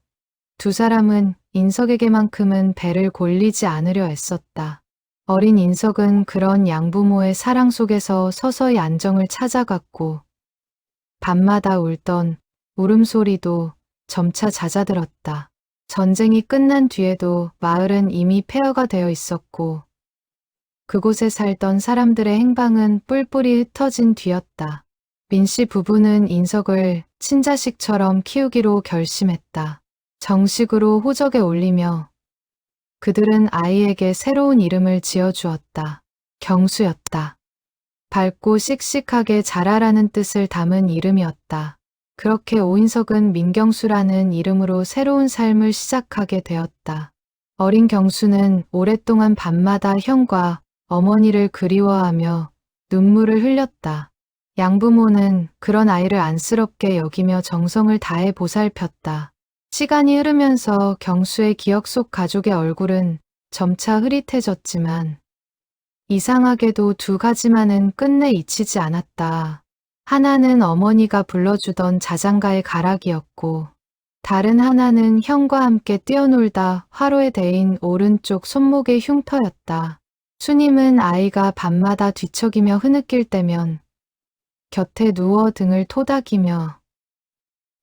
S1: 두 사람은 인석에게만큼은 배를 골리지 않으려 애썼다. 어린 인석은 그런 양부모의 사랑 속에서 서서히 안정을 찾아갔고 밤마다 울던 울음소리도 점차 잦아들었다. 전쟁이 끝난 뒤에도 마을은 이미 폐허가 되어 있었고 그곳에 살던 사람들의 행방은 뿔뿔이 흩어진 뒤였다. 민씨 부부는 인석을 친자식처럼 키우기로 결심했다. 정식으로 호적에 올리며 그들은 아이에게 새로운 이름을 지어주었다. 경수였다. 밝고 씩씩하게 자라라는 뜻을 담은 이름이었다. 그렇게 오인석은 민경수라는 이름으로 새로운 삶을 시작하게 되었다. 어린 경수는 오랫동안 밤마다 형과 어머니를 그리워하며 눈물을 흘렸다. 양부모는 그런 아이를 안쓰럽게 여기며 정성을 다해 보살폈다. 시간이 흐르면서 경수의 기억 속 가족의 얼굴은 점차 흐릿해졌지만 이상하게도 두 가지만은 끝내 잊히지 않았다. 하나는 어머니가 불러주던 자장가의 가락이었고 다른 하나는 형과 함께 뛰어놀다 화로에 대인 오른쪽 손목의 흉터였다. 수님은 아이가 밤마다 뒤척이며 흐느낄 때면 곁에 누워 등을 토닥이며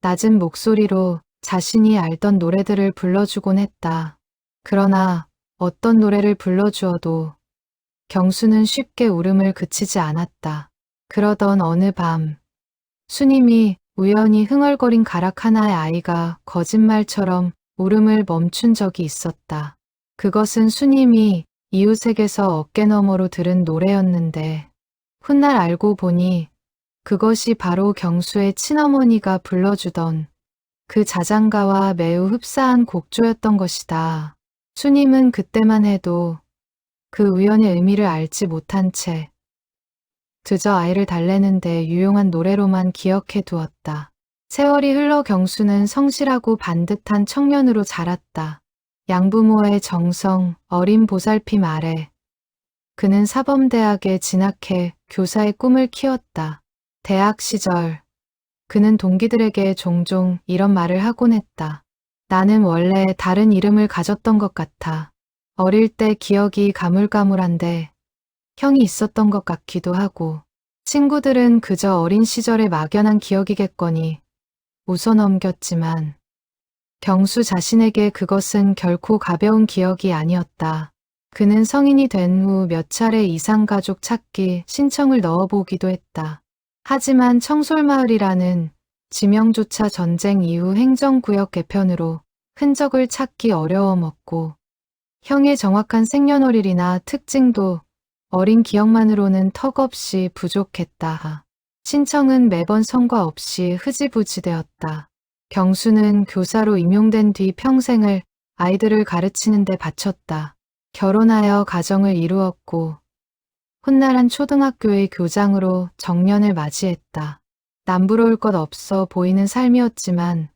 S1: 낮은 목소리로 자신이 알던 노래들을 불러주곤 했다. 그러나 어떤 노래를 불러주어도 경수는 쉽게 울음을 그치지 않았다. 그러던 어느 밤 수님이 우연히 흥얼거린 가락 하나의 아이가 거짓말처럼 울음을 멈춘 적이 있었다. 그것은 수님이 이웃에게서 어깨너머로 들은 노래였는데 훗날 알고 보니 그것이 바로 경수의 친어머니가 불러주던 그 자장가와 매우 흡사한 곡조였던 것이다. 수님은 그때만 해도 그 우연의 의미를 알지 못한 채 그저 아이를 달래는데 유용한 노래로만 기억해 두었다. 세월이 흘러 경수는 성실하고 반듯한 청년으로 자랐다. 양부모의 정성, 어린 보살핌 아래 그는 사범대학에 진학해 교사의 꿈을 키웠다. 대학 시절 그는 동기들에게 종종 이런 말을 하곤 했다. 나는 원래 다른 이름을 가졌던 것 같아. 어릴 때 기억이 가물가물한데 형이 있었던 것 같기도 하고 친구들은 그저 어린 시절의 막연한 기억이겠거니 웃어넘겼지만 경수 자신에게 그것은 결코 가벼운 기억이 아니었다. 그는 성인이 된 후 몇 차례 이상가족 찾기 신청을 넣어보기도 했다. 하지만 청솔마을이라는 지명조차 전쟁 이후 행정구역 개편으로 흔적을 찾기 어려워먹고 형의 정확한 생년월일이나 특징도 어린 기억만으로는 턱없이 부족했다. 신청은 매번 성과 없이 흐지부지 되었다. 경수는 교사로 임용된 뒤 평생을 아이들을 가르치는 데 바쳤다. 결혼하여 가정을 이루었고 훗날한 초등학교의 교장으로 정년을 맞이했다. 남부러울 것 없어 보이는 삶이었지만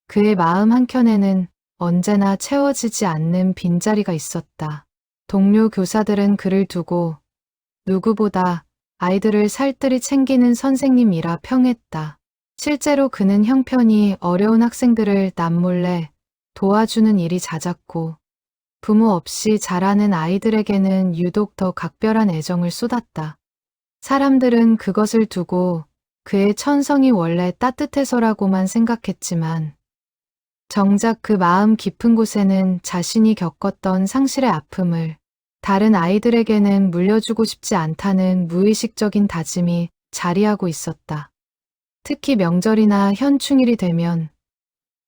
S1: 그의 마음 한켠에는 언제나 채워지지 않는 빈자리가 있었다. 동료 교사들은 그를 두고 누구보다 아이들을 살뜰히 챙기는 선생님이라 평했다. 실제로 그는 형편이 어려운 학생들을 남몰래 도와주는 일이 잦았고 부모 없이 자라는 아이들에게는 유독 더 각별한 애정을 쏟았다. 사람들은 그것을 두고 그의 천성이 원래 따뜻해서라고만 생각했지만 정작 그 마음 깊은 곳에는 자신이 겪었던 상실의 아픔을 다른 아이들에게는 물려주고 싶지 않다는 무의식적인 다짐이 자리하고 있었다. 특히 명절이나 현충일이 되면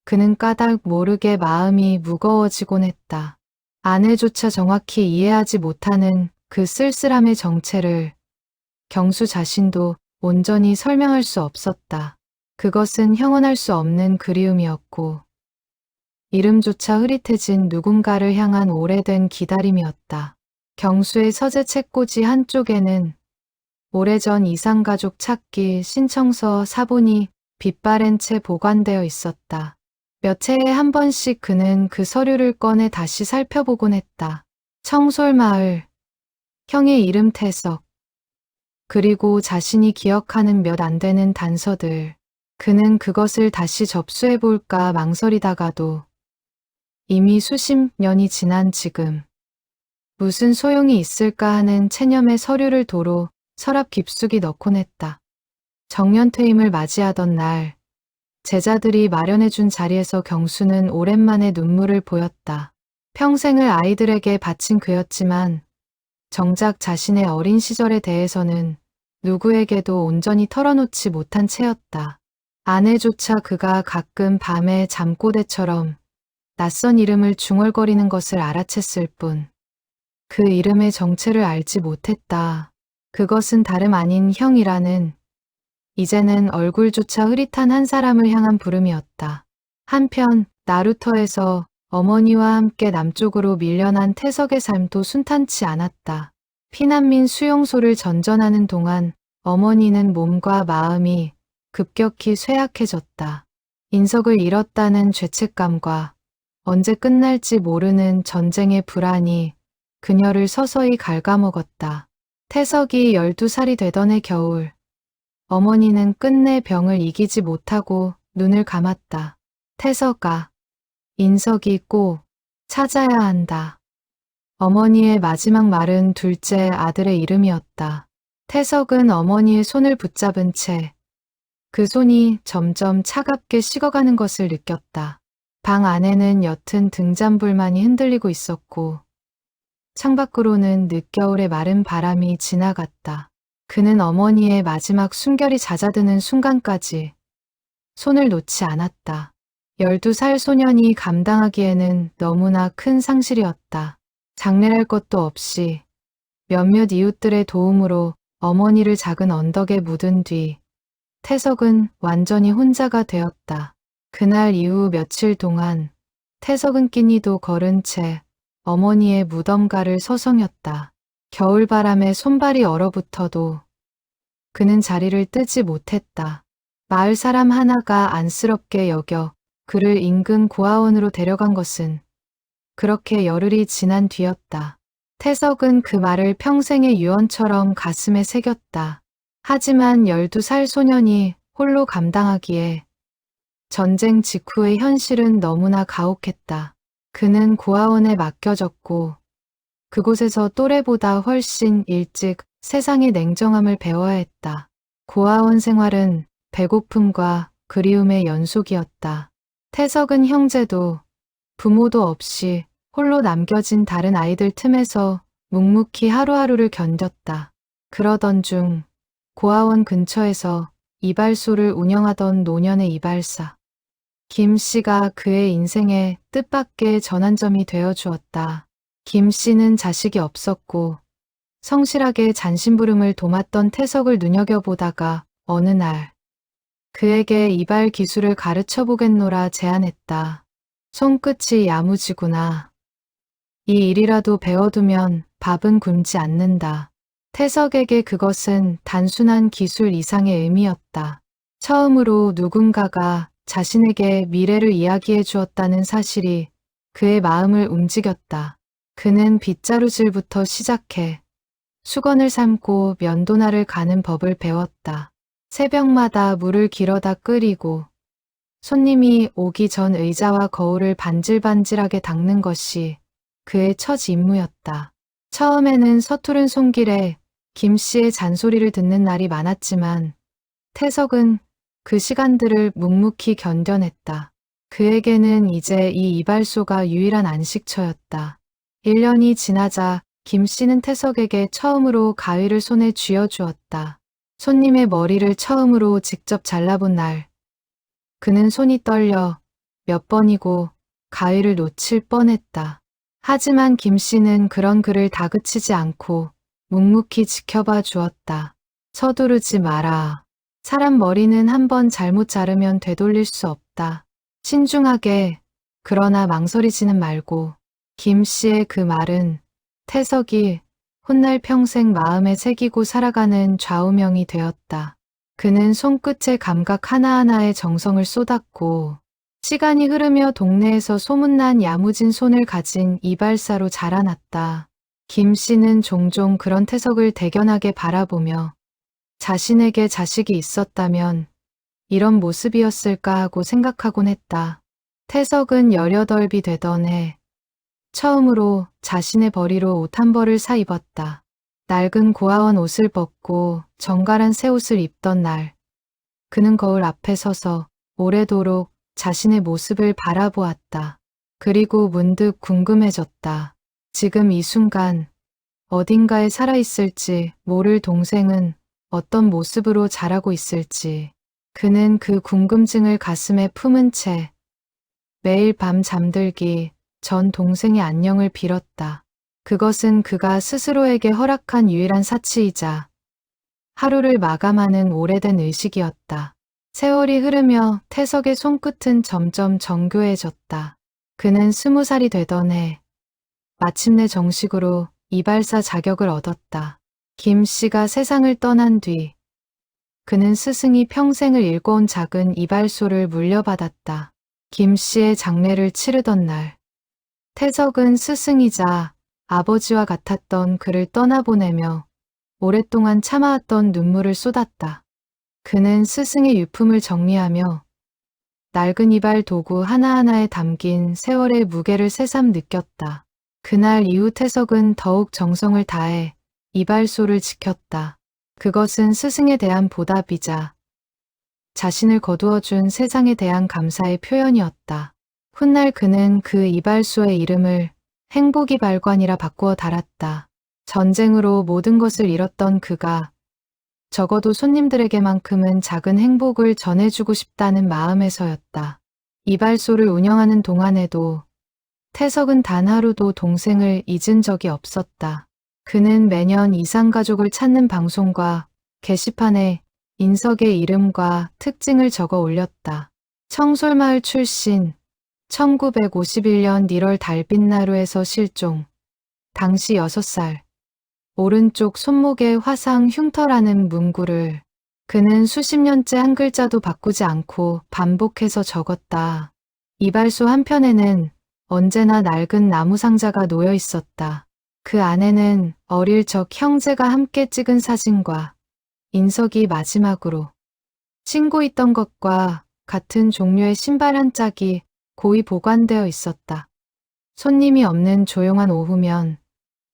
S1: 그는 까닭 모르게 마음이 무거워지곤 했다. 아내조차 정확히 이해하지 못하는 그 쓸쓸함의 정체를 경수 자신도 온전히 설명할 수 없었다. 그것은 형언할 수 없는 그리움이었고 이름조차 흐릿해진 누군가를 향한 오래된 기다림이었다. 경수의 서재 책꽂이 한쪽에는 오래전 이상가족 찾기 신청서 사본이 빛바랜 채 보관되어 있었다. 몇 해에 한 번씩 그는 그 서류를 꺼내 다시 살펴보곤 했다. 청솔마을, 형의 이름 태석, 그리고 자신이 기억하는 몇 안 되는 단서들. 그는 그것을 다시 접수해볼까 망설이다가도 이미 수십 년이 지난 지금 무슨 소용이 있을까 하는 체념의 서류를 도로 서랍 깊숙이 넣곤 했다. 정년퇴임을 맞이하던 날 제자들이 마련해준 자리에서 경수는 오랜만에 눈물을 보였다. 평생을 아이들에게 바친 그였지만 정작 자신의 어린 시절에 대해서는 누구에게도 온전히 털어놓지 못한 채였다. 아내조차 그가 가끔 밤에 잠꼬대처럼 낯선 이름을 중얼거리는 것을 알아챘을 뿐 그 이름의 정체를 알지 못했다. 그것은 다름 아닌 형이라는 이제는 얼굴조차 흐릿한 한 사람을 향한 부름이었다. 한편 나루터에서 어머니와 함께 남쪽으로 밀려난 태석의 삶도 순탄치 않았다. 피난민 수용소를 전전하는 동안 어머니는 몸과 마음이 급격히 쇠약해졌다. 인석을 잃었다는 죄책감과 언제 끝날지 모르는 전쟁의 불안이 그녀를 서서히 갉아먹었다. 태석이 12살이 되던 해 겨울, 어머니는 끝내 병을 이기지 못하고 눈을 감았다. 태석아, 인석이 꼭 찾아야 한다. 어머니의 마지막 말은 둘째 아들의 이름이었다. 태석은 어머니의 손을 붙잡은 채 그 손이 점점 차갑게 식어가는 것을 느꼈다. 방 안에는 옅은 등잔불만이 흔들리고 있었고 창밖으로는 늦겨울의 마른 바람이 지나갔다. 그는 어머니의 마지막 숨결이 잦아드는 순간까지 손을 놓지 않았다. 12살 소년이 감당하기에는 너무나 큰 상실이었다. 장례할 것도 없이 몇몇 이웃들의 도움으로 어머니를 작은 언덕에 묻은 뒤 태석은 완전히 혼자가 되었다. 그날 이후 며칠 동안 태석은 끼니도 거른 채 어머니의 무덤가를 서성였다. 겨울바람에 손발이 얼어붙어도 그는 자리를 뜨지 못했다. 마을 사람 하나가 안쓰럽게 여겨 그를 인근 고아원으로 데려간 것은 그렇게 열흘이 지난 뒤였다. 태석은 그 말을 평생의 유언처럼 가슴에 새겼다. 하지만 12살 소년이 홀로 감당하기에 전쟁 직후의 현실은 너무나 가혹했다. 그는 고아원에 맡겨졌고 그곳에서 또래보다 훨씬 일찍 세상의 냉정함을 배워야 했다. 고아원 생활은 배고픔과 그리움의 연속이었다. 태석은 형제도 부모도 없이 홀로 남겨진 다른 아이들 틈에서 묵묵히 하루하루를 견뎠다. 그러던 중 고아원 근처에서 이발소를 운영하던 노년의 이발사 김 씨가 그의 인생의 뜻밖의 전환점이 되어 주었다. 김 씨는 자식이 없었고 성실하게 잔심부름을 도맡던 태석을 눈여겨보다가 어느 날 그에게 이발 기술을 가르쳐 보겠노라 제안했다. 손끝이 야무지구나. 이 일이라도 배워두면 밥은 굶지 않는다. 태석에게 그것은 단순한 기술 이상의 의미였다. 처음으로 누군가가 자신에게 미래를 이야기해 주었다는 사실이 그의 마음을 움직였다. 그는 빗자루질부터 시작해 수건을 삶고 면도날을 가는 법을 배웠다. 새벽마다 물을 길어다 끓이고 손님이 오기 전 의자와 거울을 반질반질하게 닦는 것이 그의 첫 임무였다. 처음에는 서투른 손길에 김 씨의 잔소리를 듣는 날이 많았지만 태석은 그 시간들을 묵묵히 견뎌냈다. 그에게는 이제 이 이발소가 유일한 안식처였다. 1년이 지나자 김 씨는 태석에게 처음으로 가위를 손에 쥐어주었다. 손님의 머리를 처음으로 직접 잘라본 날, 그는 손이 떨려 몇 번이고 가위를 놓칠 뻔했다. 하지만 김 씨는 그런 그를 다그치지 않고 묵묵히 지켜봐 주었다. 서두르지 마라. 사람 머리는 한 번 잘못 자르면 되돌릴 수 없다. 신중하게, 그러나 망설이지는 말고. 김 씨의 그 말은 태석이 훗날 평생 마음에 새기고 살아가는 좌우명이 되었다. 그는 손끝의 감각 하나하나에 정성을 쏟았고 시간이 흐르며 동네에서 소문난 야무진 손을 가진 이발사로 자라났다. 김 씨는 종종 그런 태석을 대견하게 바라보며 자신에게 자식이 있었다면 이런 모습이었을까 하고 생각하곤 했다. 태석은 18이 되던 해 처음으로 자신의 벌이로 옷 한 벌을 사 입었다. 낡은 고아원 옷을 벗고 정갈한 새 옷을 입던 날, 그는 거울 앞에 서서 오래도록 자신의 모습을 바라보았다. 그리고 문득 궁금해졌다. 지금 이 순간 어딘가에 살아있을지 모를 동생은 어떤 모습으로 자라고 있을지. 그는 그 궁금증을 가슴에 품은 채 매일 밤 잠들기 전 동생의 안녕을 빌었다. 그것은 그가 스스로에게 허락한 유일한 사치이자 하루를 마감하는 오래된 의식이었다. 세월이 흐르며 태석의 손끝은 점점 정교해졌다. 그는 20살이 되던 해 마침내 정식으로 이발사 자격을 얻었다. 김 씨가 세상을 떠난 뒤 그는 스승이 평생을 일궈온 작은 이발소를 물려받았다. 김 씨의 장례를 치르던 날, 태석은 스승이자 아버지와 같았던 그를 떠나보내며 오랫동안 참아왔던 눈물을 쏟았다. 그는 스승의 유품을 정리하며 낡은 이발 도구 하나하나에 담긴 세월의 무게를 새삼 느꼈다. 그날 이후 태석은 더욱 정성을 다해 이발소를 지켰다. 그것은 스승에 대한 보답이자 자신을 거두어준 세상에 대한 감사의 표현이었다. 훗날 그는 그 이발소의 이름을 행복이발관이라 바꾸어 달았다. 전쟁으로 모든 것을 잃었던 그가 적어도 손님들에게만큼은 작은 행복을 전해주고 싶다는 마음에서였다. 이발소를 운영하는 동안에도 태석은 단 하루도 동생을 잊은 적이 없었다. 그는 매년 이상가족을 찾는 방송과 게시판에 인석의 이름과 특징을 적어 올렸다. 청솔마을 출신, 1951년 1월 달빛나루에서 실종, 당시 6살, 오른쪽 손목에 화상 흉터라는 문구를 그는 수십 년째 한 글자도 바꾸지 않고 반복해서 적었다. 이발소 한편에는 언제나 낡은 나무 상자가 놓여 있었다. 그 안에는 어릴 적 형제가 함께 찍은 사진과 인석이 마지막으로 신고 있던 것과 같은 종류의 신발 한 짝이 고이 보관되어 있었다. 손님이 없는 조용한 오후면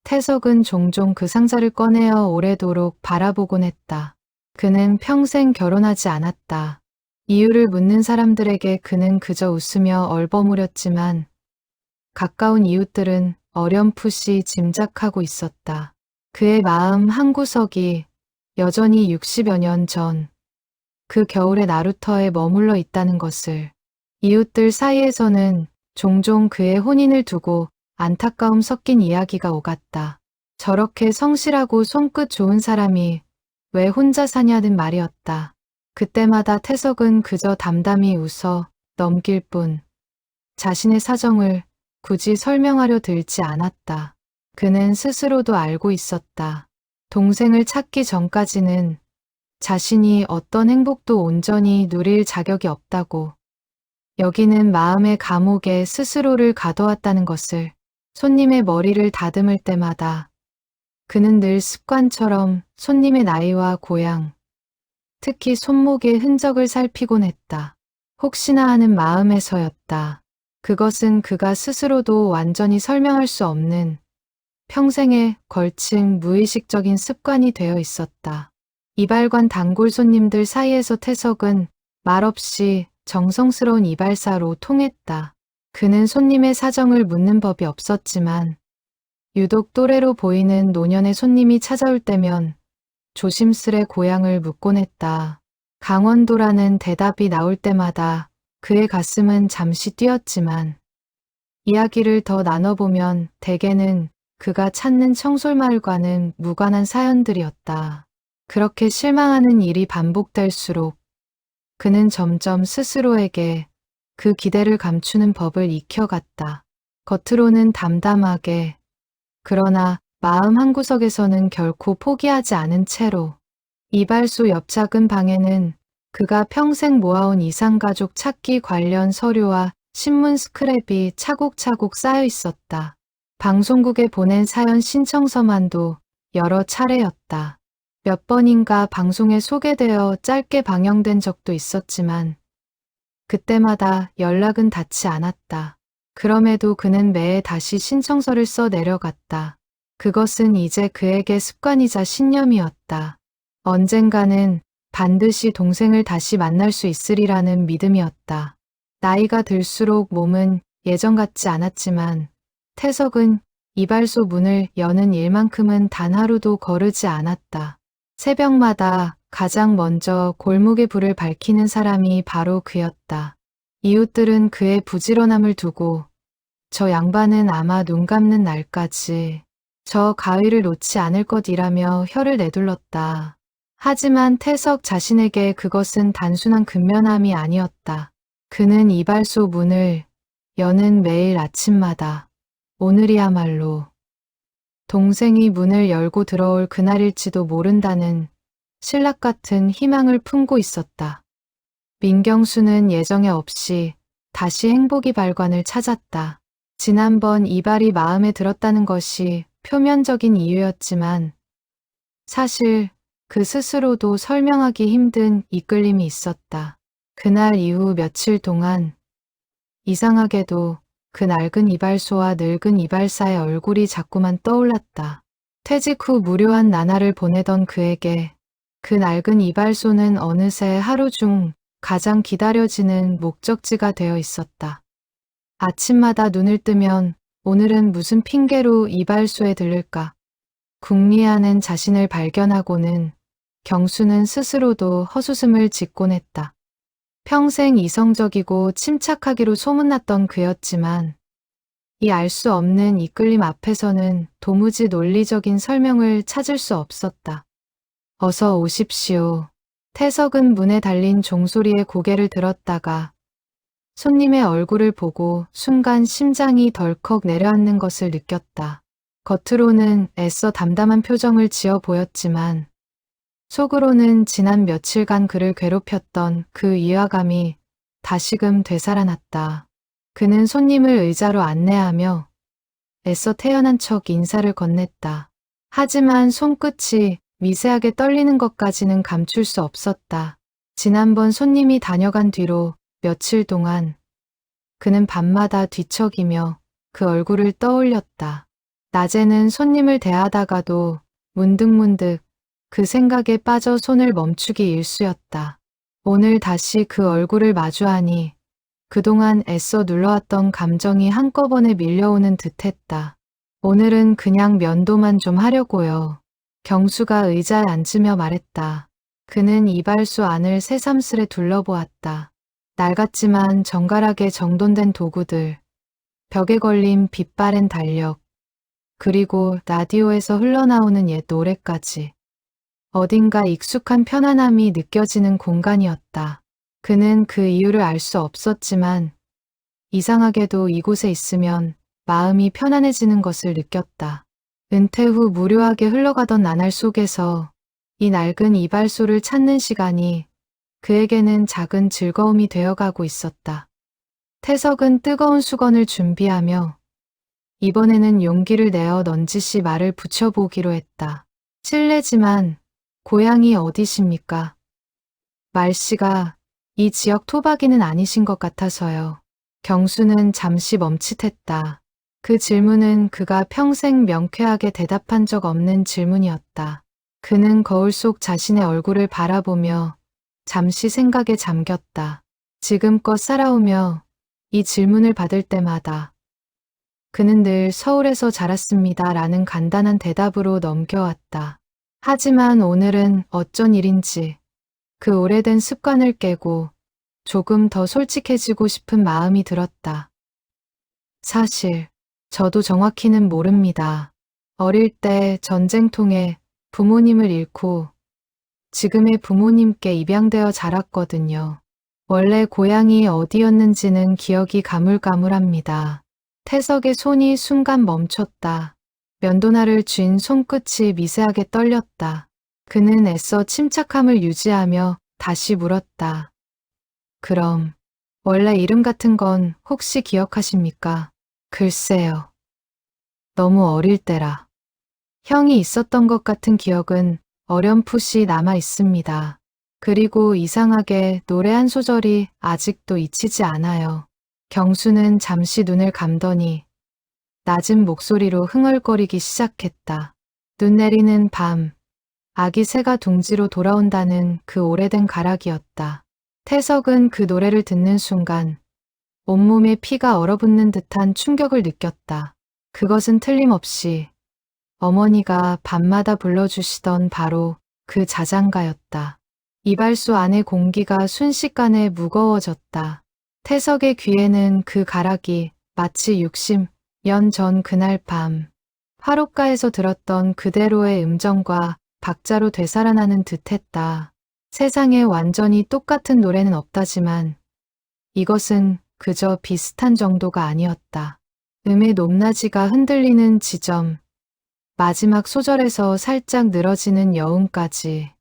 S1: 태석은 종종 그 상자를 꺼내어 오래도록 바라보곤 했다. 그는 평생 결혼하지 않았다. 이유를 묻는 사람들에게 그는 그저 웃으며 얼버무렸지만 가까운 이웃들은 어렴풋이 짐작하고 있었다. 그의 마음 한구석이 여전히 60여 년 전 그 겨울의 나루터에 머물러 있다는 것을. 이웃들 사이에서는 종종 그의 혼인을 두고 안타까움 섞인 이야기가 오갔다. 저렇게 성실하고 손끝 좋은 사람이 왜 혼자 사냐는 말이었다. 그때마다 태석은 그저 담담히 웃어 넘길 뿐 자신의 사정을 굳이 설명하려 들지 않았다. 그는 스스로도 알고 있었다. 동생을 찾기 전까지는 자신이 어떤 행복도 온전히 누릴 자격이 없다고. 여기는 마음의 감옥에 스스로를 가둬왔다는 것을. 손님의 머리를 다듬을 때마다 그는 늘 습관처럼 손님의 나이와 고향, 특히 손목의 흔적을 살피곤 했다. 혹시나 하는 마음에서였다. 그것은 그가 스스로도 완전히 설명할 수 없는 평생에 걸친 무의식적인 습관이 되어 있었다. 이발관 단골 손님들 사이에서 태석은 말없이 정성스러운 이발사로 통했다. 그는 손님의 사정을 묻는 법이 없었지만 유독 또래로 보이는 노년의 손님이 찾아올 때면 조심스레 고향을 묻곤 했다. 강원도라는 대답이 나올 때마다 그의 가슴은 잠시 뛰었지만 이야기를 더 나눠보면 대개는 그가 찾는 청솔마을과는 무관한 사연들이었다. 그렇게 실망하는 일이 반복될수록 그는 점점 스스로에게 그 기대를 감추는 법을 익혀갔다. 겉으로는 담담하게, 그러나 마음 한구석에서는 결코 포기하지 않은 채로. 이발소 옆 작은 방에는 그가 평생 모아온 이산가족 찾기 관련 서류와 신문 스크랩이 차곡차곡 쌓여 있었다. 방송국에 보낸 사연 신청서만도 여러 차례였다. 몇 번인가 방송에 소개되어 짧게 방영된 적도 있었지만 그때마다 연락은 닿지 않았다. 그럼에도 그는 매해 다시 신청서를 써 내려갔다. 그것은 이제 그에게 습관이자 신념이었다. 언젠가는 반드시 동생을 다시 만날 수 있으리라는 믿음이었다. 나이가 들수록 몸은 예전 같지 않았지만 태석은 이발소 문을 여는 일만큼은 단 하루도 거르지 않았다. 새벽마다 가장 먼저 골목의 불을 밝히는 사람이 바로 그였다. 이웃들은 그의 부지런함을 두고 저 양반은 아마 눈 감는 날까지 저 가위를 놓지 않을 것이라며 혀를 내둘렀다. 하지만 태석 자신에게 그것은 단순한 근면함이 아니었다. 그는 이발소 문을 여는 매일 아침마다 오늘이야말로 동생이 문을 열고 들어올 그날일지도 모른다는 신락 같은 희망을 품고 있었다. 민경수는 예정에 없이 다시 행복이 발관을 찾았다. 지난번 이발이 마음에 들었다는 것이 표면적인 이유였지만 사실 그 스스로도 설명하기 힘든 이끌림이 있었다. 그날 이후 며칠 동안 이상하게도 그 낡은 이발소와 늙은 이발사의 얼굴이 자꾸만 떠올랐다. 퇴직 후 무료한 나날을 보내던 그에게 그 낡은 이발소는 어느새 하루 중 가장 기다려지는 목적지가 되어 있었다. 아침마다 눈을 뜨면 오늘은 무슨 핑계로 이발소에 들를까? 궁리하는 자신을 발견하고는 경수는 스스로도 헛웃음을 짓곤 했다. 평생 이성적이고 침착하기로 소문났던 그였지만 이 알 수 없는 이끌림 앞에서는 도무지 논리적인 설명을 찾을 수 없었다. 어서 오십시오. 태석은 문에 달린 종소리에 고개를 들었다가 손님의 얼굴을 보고 순간 심장이 덜컥 내려앉는 것을 느꼈다. 겉으로는 애써 담담한 표정을 지어 보였지만 속으로는 지난 며칠간 그를 괴롭혔던 그 위화감이 다시금 되살아났다. 그는 손님을 의자로 안내하며 애써 태연한 척 인사를 건넸다. 하지만 손끝이 미세하게 떨리는 것까지는 감출 수 없었다. 지난번 손님이 다녀간 뒤로 며칠 동안 그는 밤마다 뒤척이며 그 얼굴을 떠올렸다. 낮에는 손님을 대하다가도 문득문득 그 생각에 빠져 손을 멈추기 일쑤였다. 오늘 다시 그 얼굴을 마주하니 그동안 애써 눌러왔던 감정이 한꺼번에 밀려오는 듯했다. 오늘은 그냥 면도만 좀 하려고요. 경수가 의자에 앉으며 말했다. 그는 이발소 안을 새삼스레 둘러보았다. 낡았지만 정갈하게 정돈된 도구들, 벽에 걸린 빛바랜 달력, 그리고 라디오에서 흘러나오는 옛 노래까지. 어딘가 익숙한 편안함이 느껴지는 공간이었다. 그는 그 이유를 알 수 없었지만 이상하게도 이곳에 있으면 마음이 편안해지는 것을 느꼈다. 은퇴 후 무료하게 흘러가던 나날 속에서 이 낡은 이발소를 찾는 시간이 그에게는 작은 즐거움이 되어가고 있었다. 태석은 뜨거운 수건을 준비하며 이번에는 용기를 내어 넌지시 말을 붙여보기로 했다. 실례지만 고향이 어디십니까? 말씨가 이 지역 토박이는 아니신 것 같아서요. 경수는 잠시 멈칫했다. 그 질문은 그가 평생 명쾌하게 대답한 적 없는 질문이었다. 그는 거울 속 자신의 얼굴을 바라보며 잠시 생각에 잠겼다. 지금껏 살아오며 이 질문을 받을 때마다 그는 늘 서울에서 자랐습니다 라는 간단한 대답으로 넘겨왔다. 하지만 오늘은 어쩐 일인지 그 오래된 습관을 깨고 조금 더 솔직해지고 싶은 마음이 들었다. 사실 저도 정확히는 모릅니다. 어릴 때 전쟁통에 부모님을 잃고 지금의 부모님께 입양되어 자랐거든요. 원래 고향이 어디였는지는 기억이 가물가물합니다. 태석의 손이 순간 멈췄다. 면도날을 쥔 손끝이 미세하게 떨렸다. 그는 애써 침착함을 유지하며 다시 물었다. 그럼 원래 이름 같은 건 혹시 기억하십니까? 글쎄요. 너무 어릴 때라. 형이 있었던 것 같은 기억은 어렴풋이 남아 있습니다. 그리고 이상하게 노래 한 소절이 아직도 잊히지 않아요. 경수는 잠시 눈을 감더니 낮은 목소리로 흥얼거리기 시작했다. 눈 내리는 밤, 아기 새가 둥지로 돌아온다는 그 오래된 가락이었다. 태석은 그 노래를 듣는 순간 온몸에 피가 얼어붙는 듯한 충격을 느꼈다. 그것은 틀림없이 어머니가 밤마다 불러주시던 바로 그 자장가였다. 이발소 안의 공기가 순식간에 무거워졌다. 태석의 귀에는 그 가락이 마치 60년 전 그날 밤 화롯가에서 들었던 그대로의 음정과 박자로 되살아나는 듯했다. 세상에 완전히 똑같은 노래는 없다지만 이것은 그저 비슷한 정도가 아니었다. 음의 높낮이가 흔들리는 지점, 마지막 소절에서 살짝 늘어지는 여운까지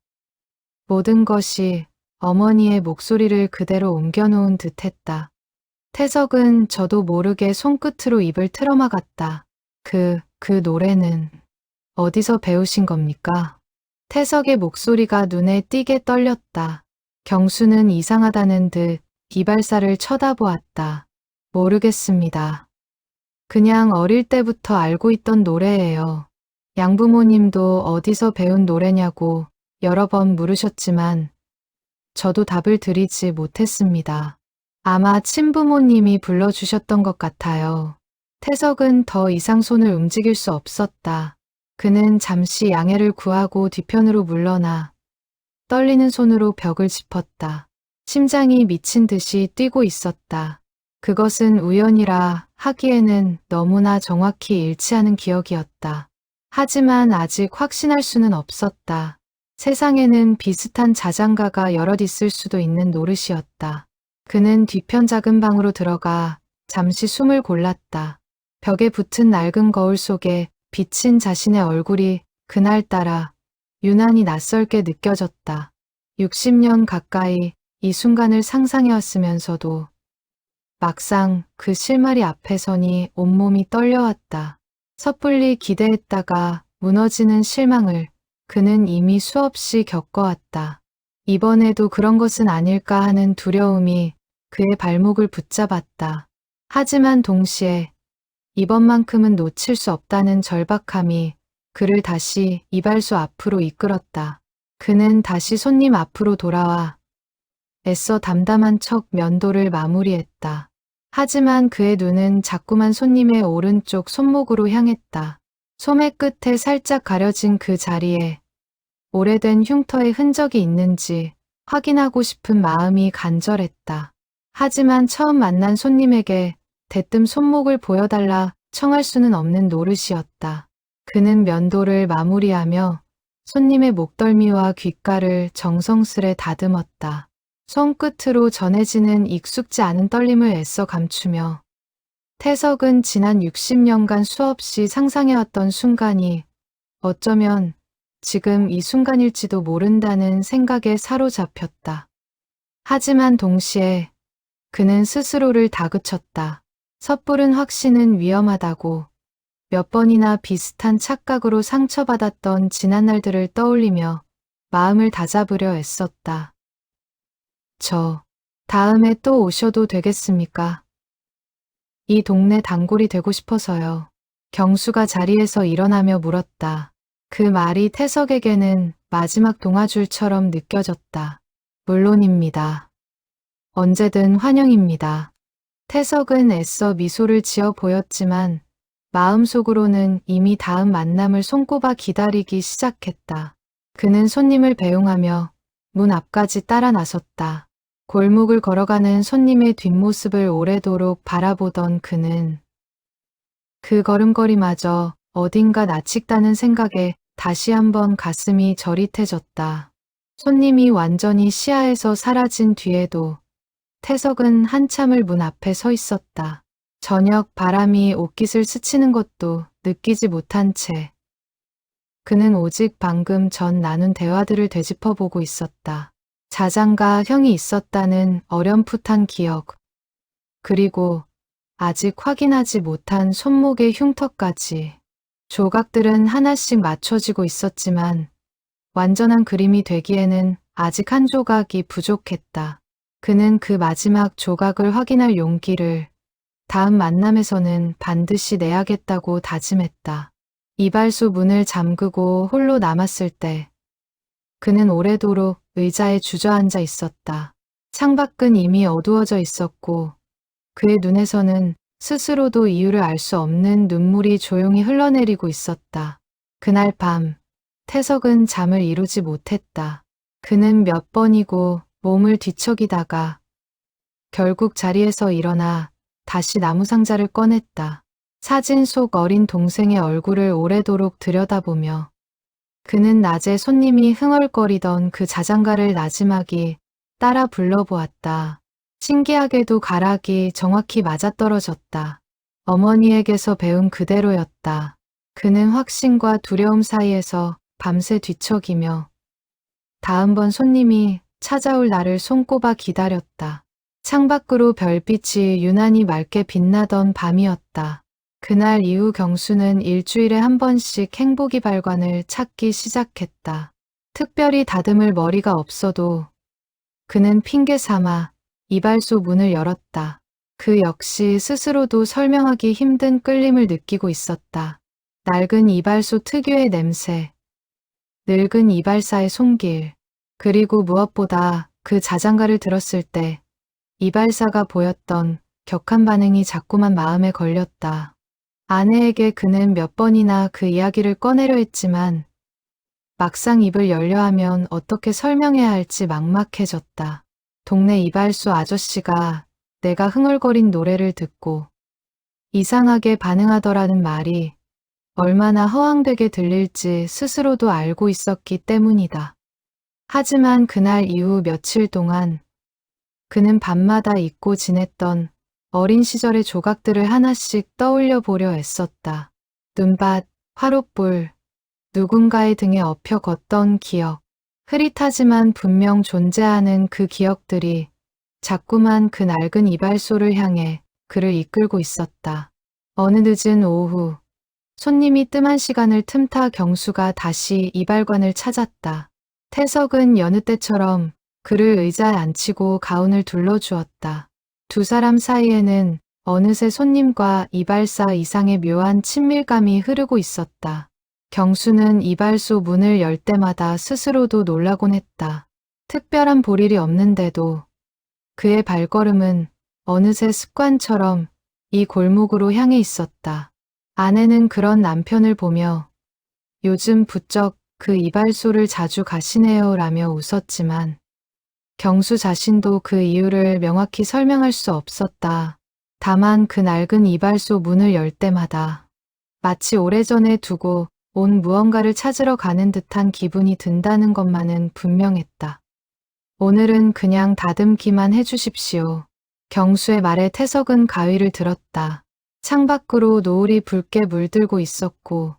S1: 모든 것이 어머니의 목소리를 그대로 옮겨놓은 듯했다. 태석은 저도 모르게 손끝으로 입을 틀어막았다. 그 노래는 어디서 배우신 겁니까? 태석의 목소리가 눈에 띄게 떨렸다. 경수는 이상하다는 듯 이발사를 쳐다보았다. 모르겠습니다. 그냥 어릴 때부터 알고 있던 노래예요. 양부모님도 어디서 배운 노래냐고 여러 번 물으셨지만 저도 답을 드리지 못했습니다. 아마 친부모님이 불러주셨던 것 같아요. 태석은 더 이상 손을 움직일 수 없었다. 그는 잠시 양해를 구하고 뒤편으로 물러나 떨리는 손으로 벽을 짚었다. 심장이 미친 듯이 뛰고 있었다. 그것은 우연이라 하기에는 너무나 정확히 일치하는 기억이었다. 하지만 아직 확신할 수는 없었다. 세상에는 비슷한 자장가가 여럿 있을 수도 있는 노릇이었다. 그는 뒤편 작은 방으로 들어가 잠시 숨을 골랐다. 벽에 붙은 낡은 거울 속에 비친 자신의 얼굴이 그날따라 유난히 낯설게 느껴졌다. 60년 가까이 이 순간을 상상해왔으면서도 막상 그 실마리 앞에 서니 온몸이 떨려왔다. 섣불리 기대했다가 무너지는 실망을 그는 이미 수없이 겪어왔다. 이번에도 그런 것은 아닐까 하는 두려움이 그의 발목을 붙잡았다. 하지만 동시에 이번만큼은 놓칠 수 없다는 절박함이 그를 다시 이발소 앞으로 이끌었다. 그는 다시 손님 앞으로 돌아와 애써 담담한 척 면도를 마무리했다. 하지만 그의 눈은 자꾸만 손님의 오른쪽 손목으로 향했다. 소매 끝에 살짝 가려진 그 자리에 오래된 흉터의 흔적이 있는지 확인하고 싶은 마음이 간절했다. 하지만 처음 만난 손님에게 대뜸 손목을 보여달라 청할 수는 없는 노릇이었다. 그는 면도를 마무리하며 손님의 목덜미와 귓가를 정성스레 다듬었다. 손끝으로 전해지는 익숙지 않은 떨림을 애써 감추며 태석은 지난 60년간 수없이 상상해왔던 순간이 어쩌면 지금 이 순간일지도 모른다는 생각에 사로잡혔다. 하지만 동시에 그는 스스로를 다그쳤다. 섣부른 확신은 위험하다고 몇 번이나 비슷한 착각으로 상처받았던 지난 날들을 떠올리며 마음을 다잡으려 애썼다. 저 다음에 또 오셔도 되겠습니까? 이 동네 단골이 되고 싶어서요. 경수가 자리에서 일어나며 물었다. 그 말이 태석에게는 마지막 동화줄처럼 느껴졌다. 물론입니다. 언제든 환영입니다. 태석은 애써 미소를 지어 보였지만 마음속으로는 이미 다음 만남을 손꼽아 기다리기 시작했다. 그는 손님을 배웅하며 문 앞까지 따라 나섰다. 골목을 걸어가는 손님의 뒷모습을 오래도록 바라보던 그는 그 걸음걸이마저 어딘가 낯익다는 생각에 다시 한번 가슴이 저릿해졌다. 손님이 완전히 시야에서 사라진 뒤에도 태석은 한참을 문 앞에 서 있었다. 저녁 바람이 옷깃을 스치는 것도 느끼지 못한 채 그는 오직 방금 전 나눈 대화들을 되짚어보고 있었다. 자장가 형이 있었다는 어렴풋한 기억, 그리고 아직 확인하지 못한 손목의 흉터까지. 조각들은 하나씩 맞춰지고 있었지만 완전한 그림이 되기에는 아직 한 조각이 부족했다. 그는 그 마지막 조각을 확인할 용기를 다음 만남에서는 반드시 내야겠다고 다짐했다. 이발소 문을 잠그고 홀로 남았을 때 그는 오래도록 의자에 주저앉아 있었다. 창밖은 이미 어두워져 있었고 그의 눈에서는 스스로도 이유를 알 수 없는 눈물이 조용히 흘러내리고 있었다. 그날 밤 태석은 잠을 이루지 못했다. 그는 몇 번이고 몸을 뒤척이다가 결국 자리에서 일어나 다시 나무상자를 꺼냈다. 사진 속 어린 동생의 얼굴을 오래도록 들여다보며 그는 낮에 손님이 흥얼거리던 그 자장가를 나지막이 따라 불러보았다. 신기하게도 가락이 정확히 맞아떨어졌다. 어머니에게서 배운 그대로였다. 그는 확신과 두려움 사이에서 밤새 뒤척이며 다음번 손님이 찾아올 날을 손꼽아 기다렸다. 창밖으로 별빛이 유난히 맑게 빛나던 밤이었다. 그날 이후 경수는 일주일에 한 번씩 행복이 발관을 찾기 시작했다. 특별히 다듬을 머리가 없어도 그는 핑계 삼아 이발소 문을 열었다. 그 역시 스스로도 설명하기 힘든 끌림을 느끼고 있었다. 낡은 이발소 특유의 냄새, 늙은 이발사의 손길, 그리고 무엇보다 그 자장가를 들었을 때 이발사가 보였던 격한 반응이 자꾸만 마음에 걸렸다. 아내에게 그는 몇 번이나 그 이야기를 꺼내려 했지만 막상 입을 열려 하면 어떻게 설명해야 할지 막막해졌다. 동네 이발소 아저씨가 내가 흥얼거린 노래를 듣고 이상하게 반응하더라는 말이 얼마나 허황되게 들릴지 스스로도 알고 있었기 때문이다. 하지만 그날 이후 며칠 동안 그는 밤마다 잊고 지냈던 어린 시절의 조각들을 하나씩 떠올려 보려 애썼다. 눈밭, 화롯불, 누군가의 등에 엎혀 걷던 기억. 흐릿하지만 분명 존재하는 그 기억들이 자꾸만 그 낡은 이발소를 향해 그를 이끌고 있었다. 어느 늦은 오후, 손님이 뜸한 시간을 틈타 경수가 다시 이발관을 찾았다. 태석은 여느 때처럼 그를 의자에 앉히고 가운을 둘러주었다. 두 사람 사이에는 어느새 손님과 이발사 이상의 묘한 친밀감이 흐르고 있었다. 경수는 이발소 문을 열 때마다 스스로도 놀라곤 했다. 특별한 볼일이 없는데도 그의 발걸음은 어느새 습관처럼 이 골목으로 향해 있었다. 아내는 그런 남편을 보며 요즘 부쩍 그 이발소를 자주 가시네요 라며 웃었지만 경수 자신도 그 이유를 명확히 설명할 수 없었다. 다만 그 낡은 이발소 문을 열 때마다 마치 오래전에 두고 온 무언가를 찾으러 가는 듯한 기분이 든다는 것만은 분명했다. 오늘은 그냥 다듬기만 해주십시오. 경수의 말에 태석은 가위를 들었다. 창밖으로 노을이 붉게 물들고 있었고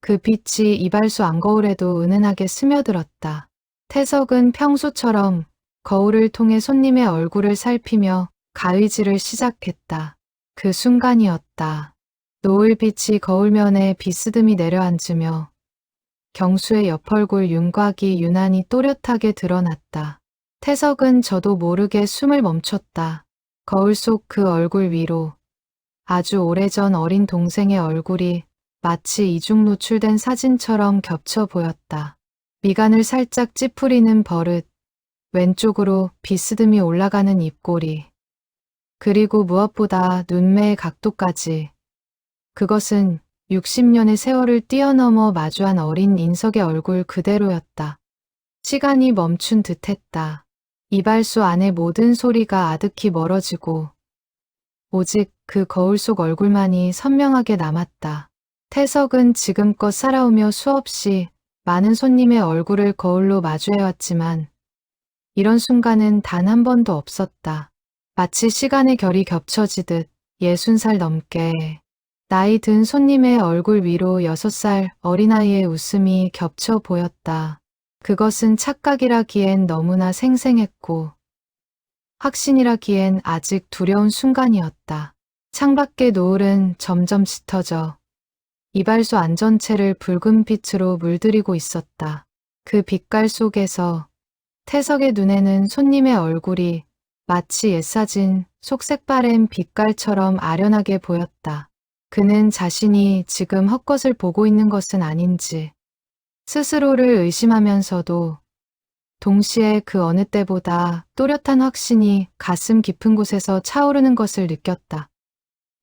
S1: 그 빛이 이발소 안거울에도 은은하게 스며들었다. 태석은 평소처럼 거울을 통해 손님의 얼굴을 살피며 가위질을 시작했다. 그 순간이었다. 노을빛이 거울면에 비스듬히 내려앉으며 경수의 옆얼굴 윤곽이 유난히 또렷하게 드러났다. 태석은 저도 모르게 숨을 멈췄다. 거울 속 그 얼굴 위로 아주 오래전 어린 동생의 얼굴이 마치 이중 노출된 사진처럼 겹쳐 보였다. 미간을 살짝 찌푸리는 버릇, 왼쪽으로 비스듬히 올라가는 입꼬리, 그리고 무엇보다 눈매의 각도까지. 그것은 60년의 세월을 뛰어넘어 마주한 어린 인석의 얼굴 그대로였다. 시간이 멈춘 듯했다. 이발소 안의 모든 소리가 아득히 멀어지고 오직 그 거울 속 얼굴만이 선명하게 남았다. 태석은 지금껏 살아오며 수없이 많은 손님의 얼굴을 거울로 마주해왔지만 이런 순간은 단 한 번도 없었다. 마치 시간의 결이 겹쳐지듯 60살 넘게 나이 든 손님의 얼굴 위로 6살 어린아이의 웃음이 겹쳐 보였다. 그것은 착각이라기엔 너무나 생생했고 확신이라기엔 아직 두려운 순간이었다. 창밖의 노을은 점점 짙어져 이발소 안전체를 붉은 빛으로 물들이고 있었다. 그 빛깔 속에서 태석의 눈에는 손님의 얼굴이 마치 옛사진 속 색바랜 빛깔처럼 아련하게 보였다. 그는 자신이 지금 헛것을 보고 있는 것은 아닌지 스스로를 의심하면서도 동시에 그 어느 때보다 또렷한 확신이 가슴 깊은 곳에서 차오르는 것을 느꼈다.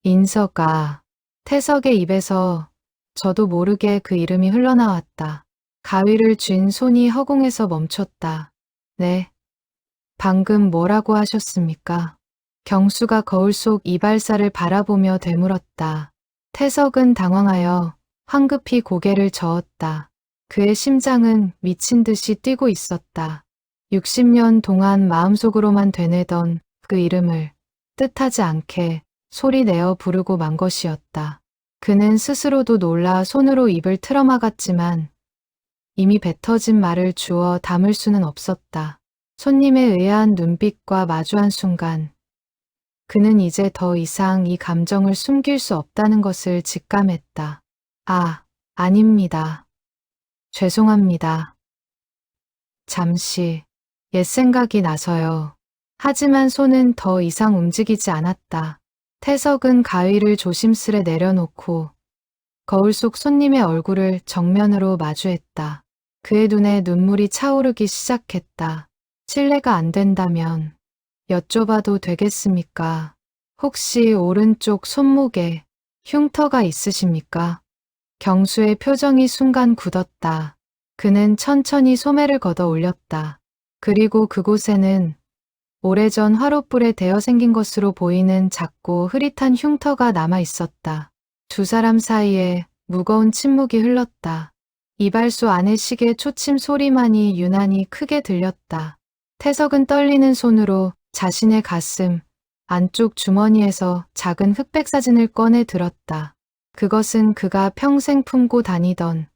S1: 인석아. 태석의 입에서 저도 모르게 그 이름이 흘러나왔다. 가위를 쥔 손이 허공에서 멈췄다. 네. 방금 뭐라고 하셨습니까? 경수가 거울 속 이발사를 바라보며 되물었다. 태석은 당황하여 황급히 고개를 저었다. 그의 심장은 미친 듯이 뛰고 있었다. 60년 동안 마음속으로만 되뇌던 그 이름을 뜻하지 않게 소리내어 부르고 만 것이었다. 그는 스스로도 놀라 손으로 입을 틀어막았지만 이미 뱉어진 말을 주워 담을 수는 없었다. 손님의 의아한 눈빛과 마주한 순간 그는 이제 더 이상 이 감정을 숨길 수 없다는 것을 직감했다. 아, 아닙니다. 죄송합니다. 잠시 옛 생각이 나서요. 하지만 손은 더 이상 움직이지 않았다. 태석은 가위를 조심스레 내려놓고 거울 속 손님의 얼굴을 정면으로 마주했다. 그의 눈에 눈물이 차오르기 시작했다. 실례가 안 된다면 여쭤봐도 되겠습니까? 혹시 오른쪽 손목에 흉터가 있으십니까? 경수의 표정이 순간 굳었다. 그는 천천히 소매를 걷어 올렸다. 그리고 그곳에는 오래전 화롯불에 대어 생긴 것으로 보이는 작고 흐릿한 흉터가 남아 있었다. 두 사람 사이에 무거운 침묵이 흘렀다. 이발소 안의 시계 초침 소리만이 유난히 크게 들렸다. 태석은 떨리는 손으로 자신의 가슴 안쪽 주머니에서 작은 흑백 사진을 꺼내 들었다. 그것은 그가 평생 품고 다니던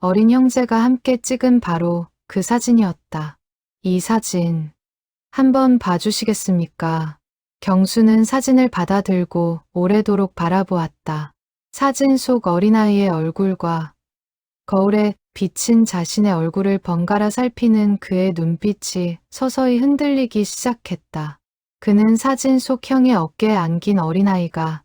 S1: 어린 형제가 함께 찍은 바로 그 사진이었다. 이 사진 한번 봐주시겠습니까? 경수는 사진을 받아들고 오래도록 바라보았다. 사진 속 어린아이의 얼굴과 거울에 비친 자신의 얼굴을 번갈아 살피는 그의 눈빛이 서서히 흔들리기 시작했다. 그는 사진 속 형의 어깨에 안긴 어린아이가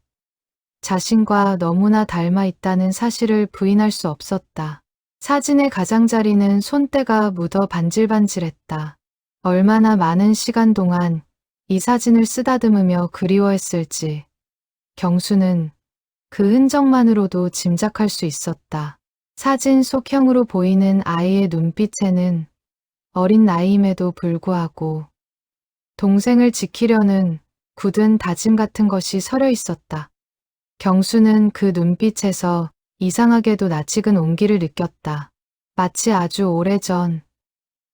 S1: 자신과 너무나 닮아 있다는 사실을 부인할 수 없었다. 사진의 가장자리는 손때가 묻어 반질반질했다. 얼마나 많은 시간 동안 이 사진을 쓰다듬으며 그리워했을지 경수는 그 흔적만으로도 짐작할 수 있었다. 사진 속 형으로 보이는 아이의 눈빛에는 어린 나이임에도 불구하고 동생을 지키려는 굳은 다짐 같은 것이 서려 있었다. 경수는 그 눈빛에서 이상하게도 낯익은 온기를 느꼈다. 마치 아주 오래전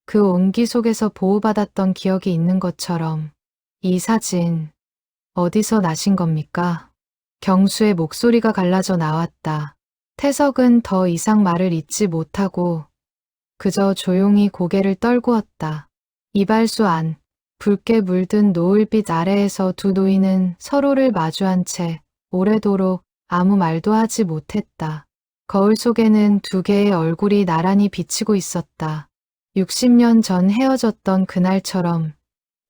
S1: 그 온기 속에서 보호받았던 기억이 있는 것처럼. 이 사진 어디서 나신 겁니까? 경수의 목소리가 갈라져 나왔다. 태석은 더 이상 말을 잇지 못하고 그저 조용히 고개를 떨구었다. 이발소 안 붉게 물든 노을빛 아래에서 두 노인은 서로를 마주한 채 오래도록 아무 말도 하지 못했다. 거울 속에는 두 개의 얼굴이 나란히 비치고 있었다. 60년 전 헤어졌던 그날처럼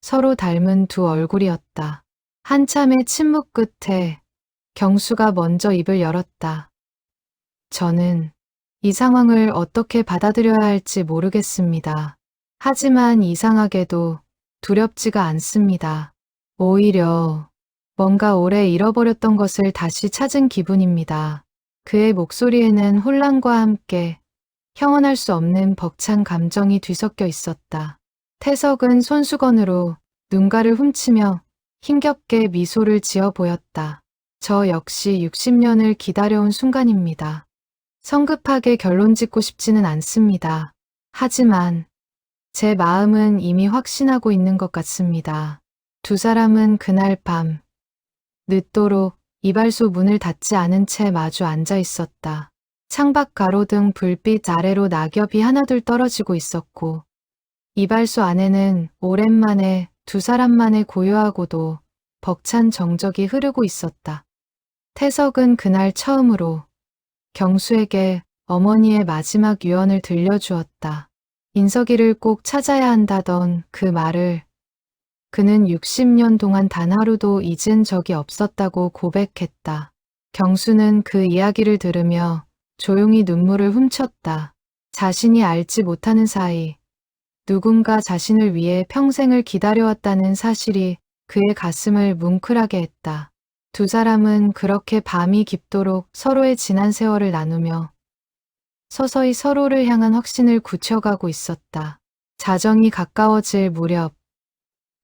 S1: 서로 닮은 두 얼굴이었다. 한참의 침묵 끝에 경수가 먼저 입을 열었다. 저는 이 상황을 어떻게 받아들여야 할지 모르겠습니다. 하지만 이상하게도 두렵지가 않습니다. 오히려 뭔가 오래 잃어버렸던 것을 다시 찾은 기분입니다. 그의 목소리에는 혼란과 함께 형언할 수 없는 벅찬 감정이 뒤섞여 있었다. 태석은 손수건으로 눈가를 훔치며 힘겹게 미소를 지어 보였다. 저 역시 60년을 기다려온 순간입니다. 성급하게 결론 짓고 싶지는 않습니다. 하지만 제 마음은 이미 확신하고 있는 것 같습니다. 두 사람은 그날 밤 늦도록 이발소 문을 닫지 않은 채 마주 앉아 있었다. 창밖 가로등 불빛 아래로 낙엽이 하나둘 떨어지고 있었고 이발소 안에는 오랜만에 두 사람만의 고요하고도 벅찬 정적이 흐르고 있었다. 태석은 그날 처음으로 경수에게 어머니의 마지막 유언을 들려주었다. 인석이를 꼭 찾아야 한다던 그 말을 그는 60년 동안 단 하루도 잊은 적이 없었다고 고백했다. 경수는 그 이야기를 들으며 조용히 눈물을 훔쳤다. 자신이 알지 못하는 사이 누군가 자신을 위해 평생을 기다려왔다는 사실이 그의 가슴을 뭉클하게 했다. 두 사람은 그렇게 밤이 깊도록 서로의 지난 세월을 나누며 서서히 서로를 향한 확신을 굳혀가고 있었다. 자정이 가까워질 무렵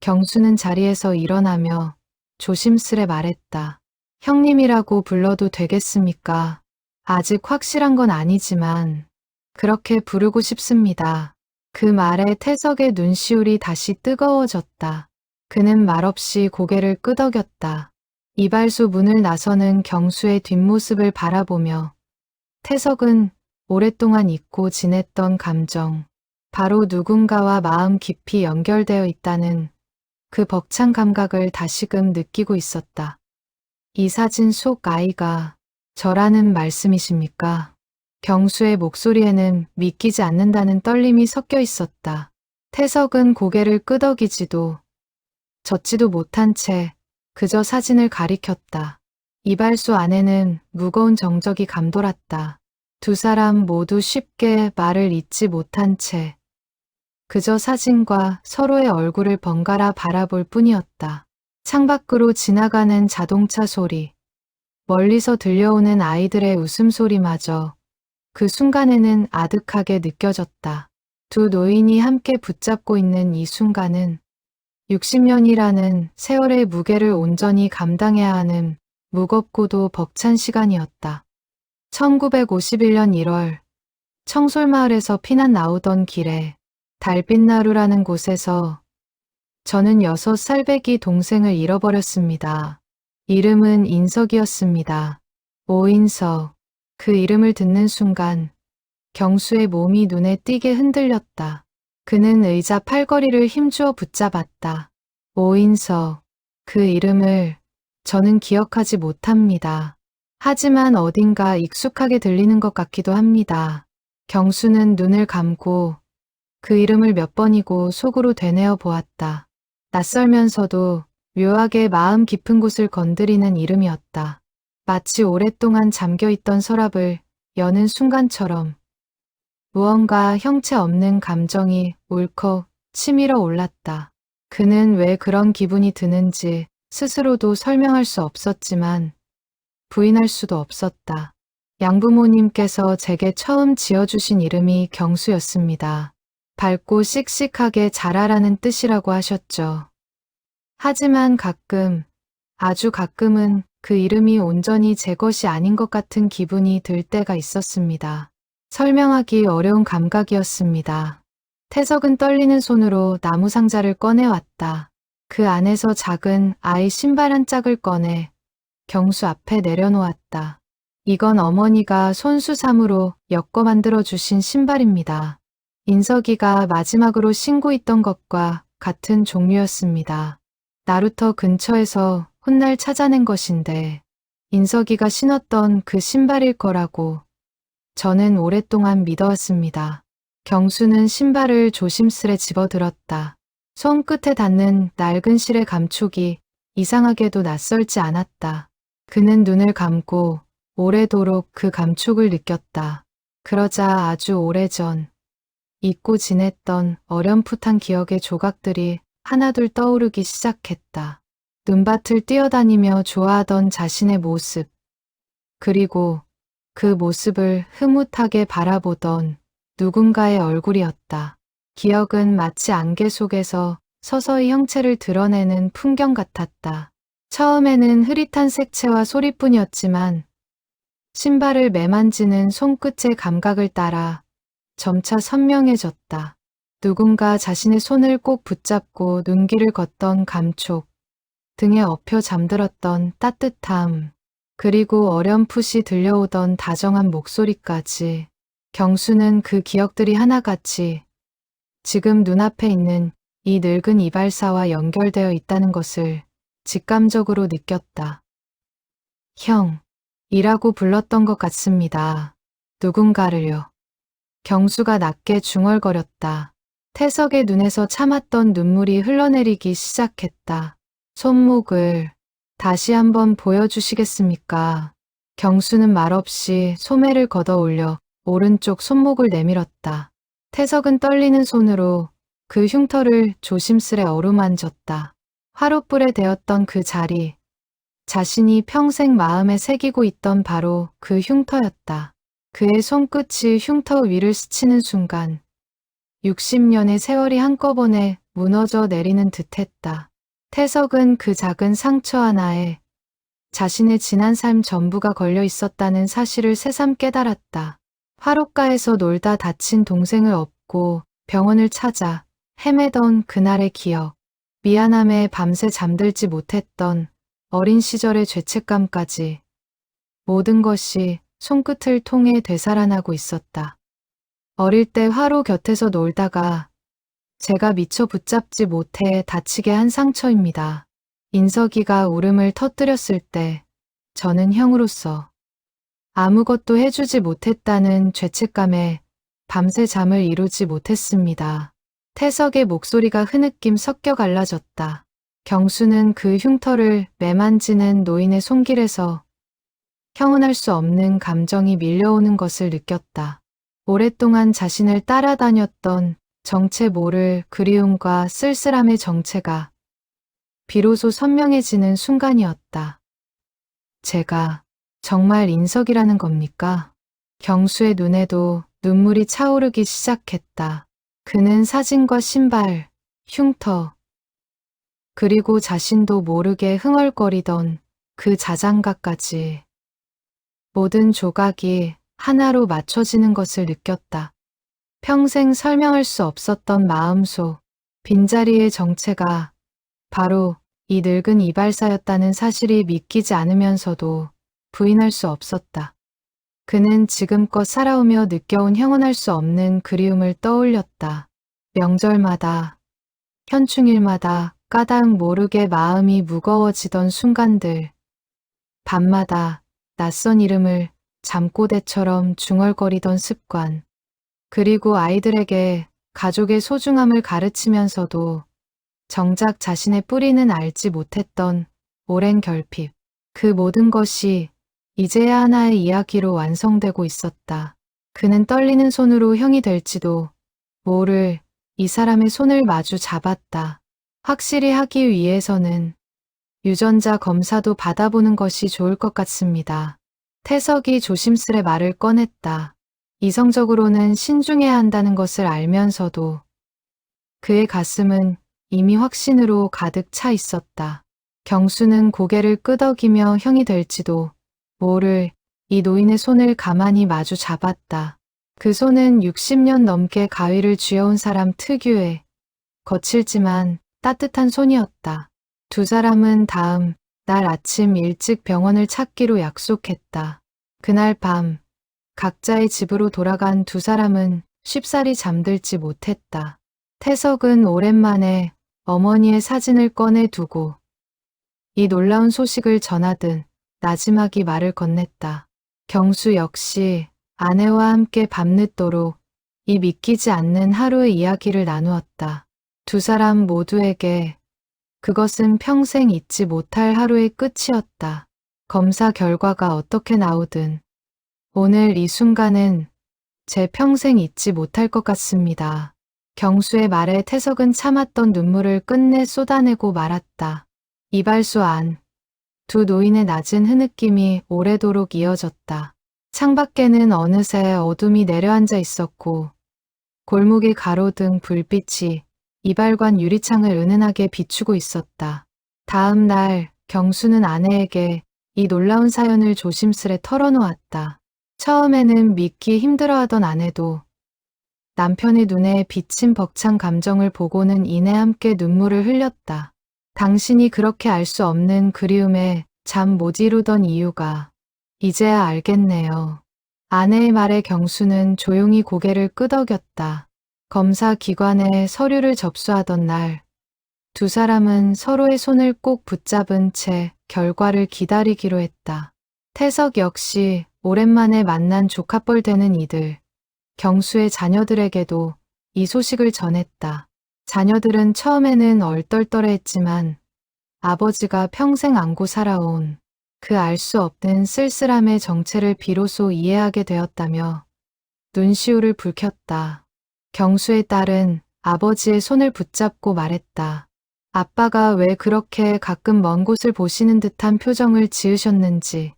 S1: 경수는 자리에서 일어나며 조심스레 말했다. 형님이라고 불러도 되겠습니까? 아직 확실한 건 아니지만 그렇게 부르고 싶습니다. 그 말에 태석의 눈시울이 다시 뜨거워졌다. 그는 말없이 고개를 끄덕였다. 이발소 문을 나서는 경수의 뒷모습을 바라보며 태석은 오랫동안 잊고 지냈던 감정, 바로 누군가와 마음 깊이 연결되어 있다는 그 벅찬 감각을 다시금 느끼고 있었다. 이 사진 속 아이가 저라는 말씀이십니까? 경수의 목소리에는 믿기지 않는다는 떨림이 섞여 있었다. 태석은 고개를 끄덕이지도 젓지도 못한 채 그저 사진을 가리켰다. 이발소 안에는 무거운 정적이 감돌았다. 두 사람 모두 쉽게 말을 잇지 못한 채 그저 사진과 서로의 얼굴을 번갈아 바라볼 뿐이었다. 창밖으로 지나가는 자동차 소리, 멀리서 들려오는 아이들의 웃음소리마저 그 순간에는 아득하게 느껴졌다. 두 노인이 함께 붙잡고 있는 이 순간은 60년이라는 세월의 무게를 온전히 감당해야 하는 무겁고도 벅찬 시간이었다. 1951년 1월 청솔마을에서 피난 나오던 길에 달빛나루라는 곳에서 저는 6살배기 동생을 잃어버렸습니다. 이름은 인석이었습니다. 오인석. 그 이름을 듣는 순간 경수의 몸이 눈에 띄게 흔들렸다. 그는 의자 팔걸이를 힘주어 붙잡았다. 오인석, 그 이름을 저는 기억하지 못합니다. 하지만 어딘가 익숙하게 들리는 것 같기도 합니다. 경수는 눈을 감고 그 이름을 몇 번이고 속으로 되뇌어 보았다. 낯설면서도 묘하게 마음 깊은 곳을 건드리는 이름이었다. 마치 오랫동안 잠겨있던 서랍을 여는 순간처럼 무언가 형체 없는 감정이 울컥 치밀어 올랐다. 그는 왜 그런 기분이 드는지 스스로도 설명할 수 없었지만 부인할 수도 없었다. 양부모님께서 제게 처음 지어주신 이름이 경수였습니다. 밝고 씩씩하게 자라라는 뜻이라고 하셨죠. 하지만 가끔, 아주 가끔은 그 이름이 온전히 제 것이 아닌 것 같은 기분이 들 때가 있었습니다. 설명하기 어려운 감각이었습니다. 태석은 떨리는 손으로 나무 상자를 꺼내왔다. 그 안에서 작은 아이 신발 한 짝을 꺼내 경수 앞에 내려놓았다. 이건 어머니가 손수삼으로 엮어 만들어 주신 신발입니다. 인석이가 마지막으로 신고 있던 것과 같은 종류였습니다. 나루터 근처에서 훗날 찾아낸 것인데 인석이가 신었던 그 신발일 거라고 저는 오랫동안 믿어왔습니다. 경수는 신발을 조심스레 집어들었다. 손끝에 닿는 낡은 실의 감촉이 이상하게도 낯설지 않았다. 그는 눈을 감고 오래도록 그 감촉을 느꼈다. 그러자 아주 오래전 잊고 지냈던 어렴풋한 기억의 조각들이 하나둘 떠오르기 시작했다. 눈밭을 뛰어다니며 좋아하던 자신의 모습, 그리고 그 모습을 흐뭇하게 바라보던 누군가의 얼굴이었다. 기억은 마치 안개 속에서 서서히 형체를 드러내는 풍경 같았다. 처음에는 흐릿한 색채와 소리뿐이었지만 신발을 매만지는 손끝의 감각을 따라 점차 선명해졌다. 누군가 자신의 손을 꼭 붙잡고 눈길을 걷던 감촉, 등에 엎여 잠들었던 따뜻함, 그리고 어렴풋이 들려오던 다정한 목소리까지. 경수는 그 기억들이 하나같이 지금 눈앞에 있는 이 늙은 이발사와 연결되어 있다는 것을 직감적으로 느꼈다. 형, 이라고 불렀던 것 같습니다. 누군가를요. 경수가 낮게 중얼거렸다. 태석의 눈에서 참았던 눈물이 흘러내리기 시작했다. 손목을 다시 한번 보여주시겠습니까? 경수는 말없이 소매를 걷어 올려 오른쪽 손목을 내밀었다. 태석은 떨리는 손으로 그 흉터를 조심스레 어루만졌다. 화롯불에 대었던 그 자리, 자신이 평생 마음에 새기고 있던 바로 그 흉터였다. 그의 손끝이 흉터 위를 스치는 순간 60년의 세월이 한꺼번에 무너져 내리는 듯했다. 태석은 그 작은 상처 하나에 자신의 지난 삶 전부가 걸려 있었다는 사실을 새삼 깨달았다. 화롯가에서 놀다 다친 동생을 업고 병원을 찾아 헤매던 그날의 기억, 미안함에 밤새 잠들지 못했던 어린 시절의 죄책감까지 모든 것이 손끝을 통해 되살아나고 있었다. 어릴 때 화로 곁에서 놀다가 제가 미처 붙잡지 못해 다치게 한 상처입니다. 인석이가 울음을 터뜨렸을 때 저는 형으로서 아무것도 해주지 못했다는 죄책감에 밤새 잠을 이루지 못했습니다. 태석의 목소리가 흐느낌 섞여 갈라졌다. 경수는 그 흉터를 매만지는 노인의 손길에서 형언할 수 없는 감정이 밀려오는 것을 느꼈다. 오랫동안 자신을 따라다녔던 정체 모를 그리움과 쓸쓸함의 정체가 비로소 선명해지는 순간이었다. 제가 정말 인석이라는 겁니까? 경수의 눈에도 눈물이 차오르기 시작했다. 그는 사진과 신발, 흉터, 그리고 자신도 모르게 흥얼거리던 그 자장가까지 모든 조각이 하나로 맞춰지는 것을 느꼈다. 평생 설명할 수 없었던 마음속 빈자리의 정체가 바로 이 늙은 이발사였다는 사실이 믿기지 않으면서도 부인할 수 없었다. 그는 지금껏 살아오며 느껴온 형언할 수 없는 그리움을 떠올렸다. 명절마다, 현충일마다 까닭 모르게 마음이 무거워지던 순간들, 밤마다 낯선 이름을 잠꼬대처럼 중얼거리던 습관, 그리고 아이들에게 가족의 소중함을 가르치면서도 정작 자신의 뿌리는 알지 못했던 오랜 결핍, 그 모든 것이 이제야 하나의 이야기로 완성되고 있었다. 그는 떨리는 손으로 형이 될지도 모를 이 사람의 손을 마주 잡았다. 확실히 하기 위해서는 유전자 검사도 받아보는 것이 좋을 것 같습니다. 태석이 조심스레 말을 꺼냈다. 이성적으로는 신중해야 한다는 것을 알면서도 그의 가슴은 이미 확신으로 가득 차 있었다. 경수는 고개를 끄덕이며 형이 될지도 모를 이 노인의 손을 가만히 마주 잡았다. 그 손은 60년 넘게 가위를 쥐어온 사람 특유의 거칠지만 따뜻한 손이었다. 두 사람은 다음 날 아침 일찍 병원을 찾기로 약속했다. 그날 밤 각자의 집으로 돌아간 두 사람은 쉽사리 잠들지 못했다. 태석은 오랜만에 어머니의 사진을 꺼내 두고 이 놀라운 소식을 전하듯 나지막이 말을 건넸다. 경수 역시 아내와 함께 밤늦도록 이 믿기지 않는 하루의 이야기를 나누었다. 두 사람 모두에게 그것은 평생 잊지 못할 하루의 끝이었다. 검사 결과가 어떻게 나오든 오늘 이 순간은 제 평생 잊지 못할 것 같습니다. 경수의 말에 태석은 참았던 눈물을 끝내 쏟아내고 말았다. 이발소 안. 두 노인의 낮은 흐느낌이 오래도록 이어졌다. 창밖에는 어느새 어둠이 내려앉아 있었고 골목의 가로등 불빛이 이발관 유리창을 은은하게 비추고 있었다. 다음 날 경수는 아내에게 이 놀라운 사연을 조심스레 털어놓았다. 처음에는 믿기 힘들어하던 아내도 남편의 눈에 비친 벅찬 감정을 보고는 이내 함께 눈물을 흘렸다. 당신이 그렇게 알 수 없는 그리움에 잠 못 이루던 이유가 이제야 알겠네요. 아내의 말에 경수는 조용히 고개를 끄덕였다. 검사 기관에 서류를 접수하던 날, 두 사람은 서로의 손을 꼭 붙잡은 채 결과를 기다리기로 했다. 태석 역시 오랜만에 만난 조카뻘 되는 이들, 경수의 자녀들에게도 이 소식을 전했다. 자녀들은 처음에는 얼떨떨해했지만 아버지가 평생 안고 살아온 그 알 수 없는 쓸쓸함의 정체를 비로소 이해하게 되었다며 눈시울을 붉혔다. 경수의 딸은 아버지의 손을 붙잡고 말했다. 아빠가 왜 그렇게 가끔 먼 곳을 보시는 듯한 표정을 지으셨는지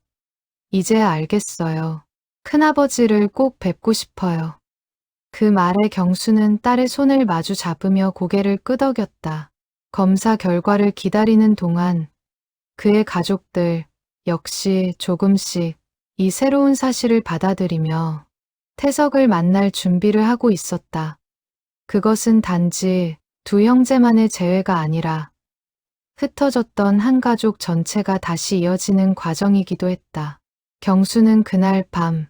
S1: 이제야 알겠어요. 큰아버지를 꼭 뵙고 싶어요. 그 말에 경수는 딸의 손을 마주 잡으며 고개를 끄덕였다. 검사 결과를 기다리는 동안 그의 가족들 역시 조금씩 이 새로운 사실을 받아들이며 태석을 만날 준비를 하고 있었다. 그것은 단지 두 형제만의 재회가 아니라 흩어졌던 한 가족 전체가 다시 이어지는 과정이기도 했다. 경수는 그날 밤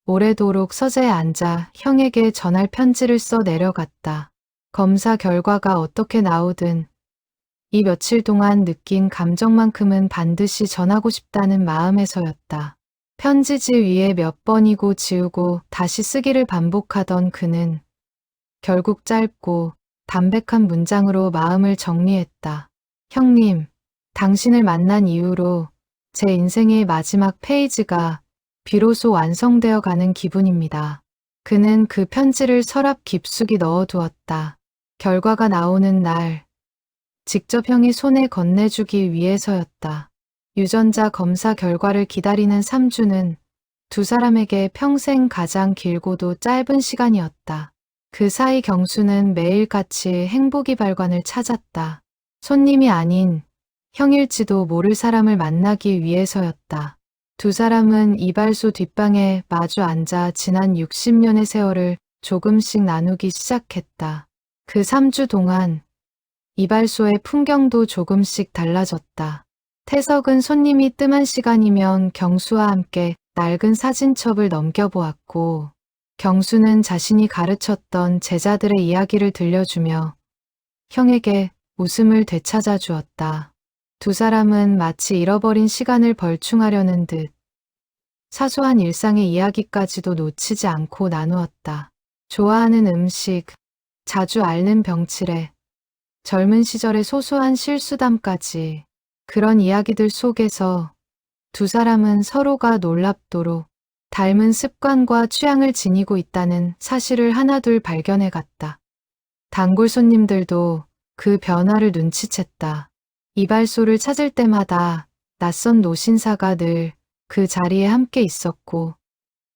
S1: 오래도록 서재에 앉아 형에게 전할 편지를 써 내려갔다. 검사 결과가 어떻게 나오든 이 며칠 동안 느낀 감정만큼은 반드시 전하고 싶다는 마음에서였다. 편지지 위에 몇 번이고 지우고 다시 쓰기를 반복하던 그는 결국 짧고 담백한 문장으로 마음을 정리했다. 형님, 당신을 만난 이후로 제 인생의 마지막 페이지가 비로소 완성되어 가는 기분입니다. 그는 그 편지를 서랍 깊숙이 넣어두었다. 결과가 나오는 날, 직접 형이 손에 건네주기 위해서였다. 유전자 검사 결과를 기다리는 3주는 두 사람에게 평생 가장 길고도 짧은 시간이었다. 그 사이 경수는 매일같이 행복이발관을 찾았다. 손님이 아닌 형일지도 모를 사람을 만나기 위해서였다. 두 사람은 이발소 뒷방에 마주 앉아 지난 60년의 세월을 조금씩 나누기 시작했다. 그 3주 동안 이발소의 풍경도 조금씩 달라졌다. 태석은 손님이 뜸한 시간이면 경수와 함께 낡은 사진첩을 넘겨보았고 경수는 자신이 가르쳤던 제자들의 이야기를 들려주며 형에게 웃음을 되찾아 주었다. 두 사람은 마치 잃어버린 시간을 벌충하려는 듯 사소한 일상의 이야기까지도 놓치지 않고 나누었다. 좋아하는 음식, 자주 앓는 병치레, 젊은 시절의 소소한 실수담까지 그런 이야기들 속에서 두 사람은 서로가 놀랍도록 닮은 습관과 취향을 지니고 있다는 사실을 하나둘 발견해 갔다. 단골 손님들도 그 변화를 눈치챘다. 이발소를 찾을 때마다 낯선 노신사가 늘 그 자리에 함께 있었고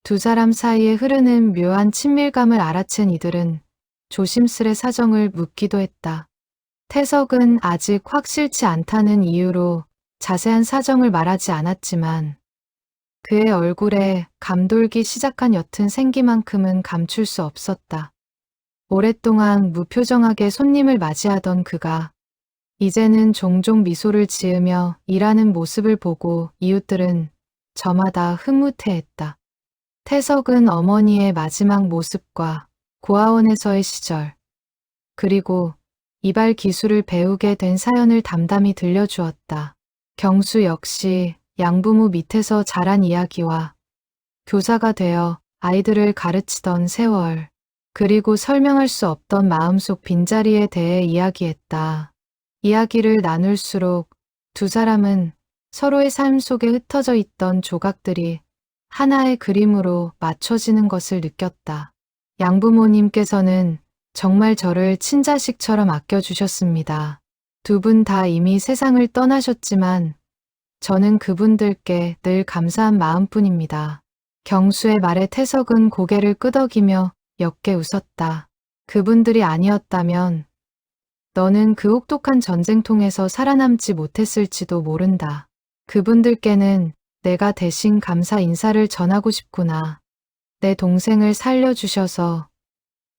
S1: 두 사람 사이에 흐르는 묘한 친밀감을 알아챈 이들은 조심스레 사정을 묻기도 했다. 태석은 아직 확실치 않다는 이유로 자세한 사정을 말하지 않았지만 그의 얼굴에 감돌기 시작한 옅은 생기만큼은 감출 수 없었다. 오랫동안 무표정하게 손님을 맞이하던 그가 이제는 종종 미소를 지으며 일하는 모습을 보고 이웃들은 저마다 흐뭇해했다. 태석은 어머니의 마지막 모습과 고아원에서의 시절, 그리고 이발 기술을 배우게 된 사연을 담담히 들려주었다. 경수 역시 양부모 밑에서 자란 이야기와 교사가 되어 아이들을 가르치던 세월, 그리고 설명할 수 없던 마음속 빈자리에 대해 이야기했다. 이야기를 나눌수록 두 사람은 서로의 삶 속에 흩어져 있던 조각들이 하나의 그림으로 맞춰지는 것을 느꼈다. 양부모님께서는 정말 저를 친자식처럼 아껴주셨습니다. 두 분 다 이미 세상을 떠나셨지만 저는 그분들께 늘 감사한 마음뿐입니다. 경수의 말에 태석은 고개를 끄덕이며 옅게 웃었다. 그분들이 아니었다면 너는 그 혹독한 전쟁통에서 살아남지 못했을지도 모른다. 그분들께는 내가 대신 감사 인사를 전하고 싶구나. 내 동생을 살려주셔서,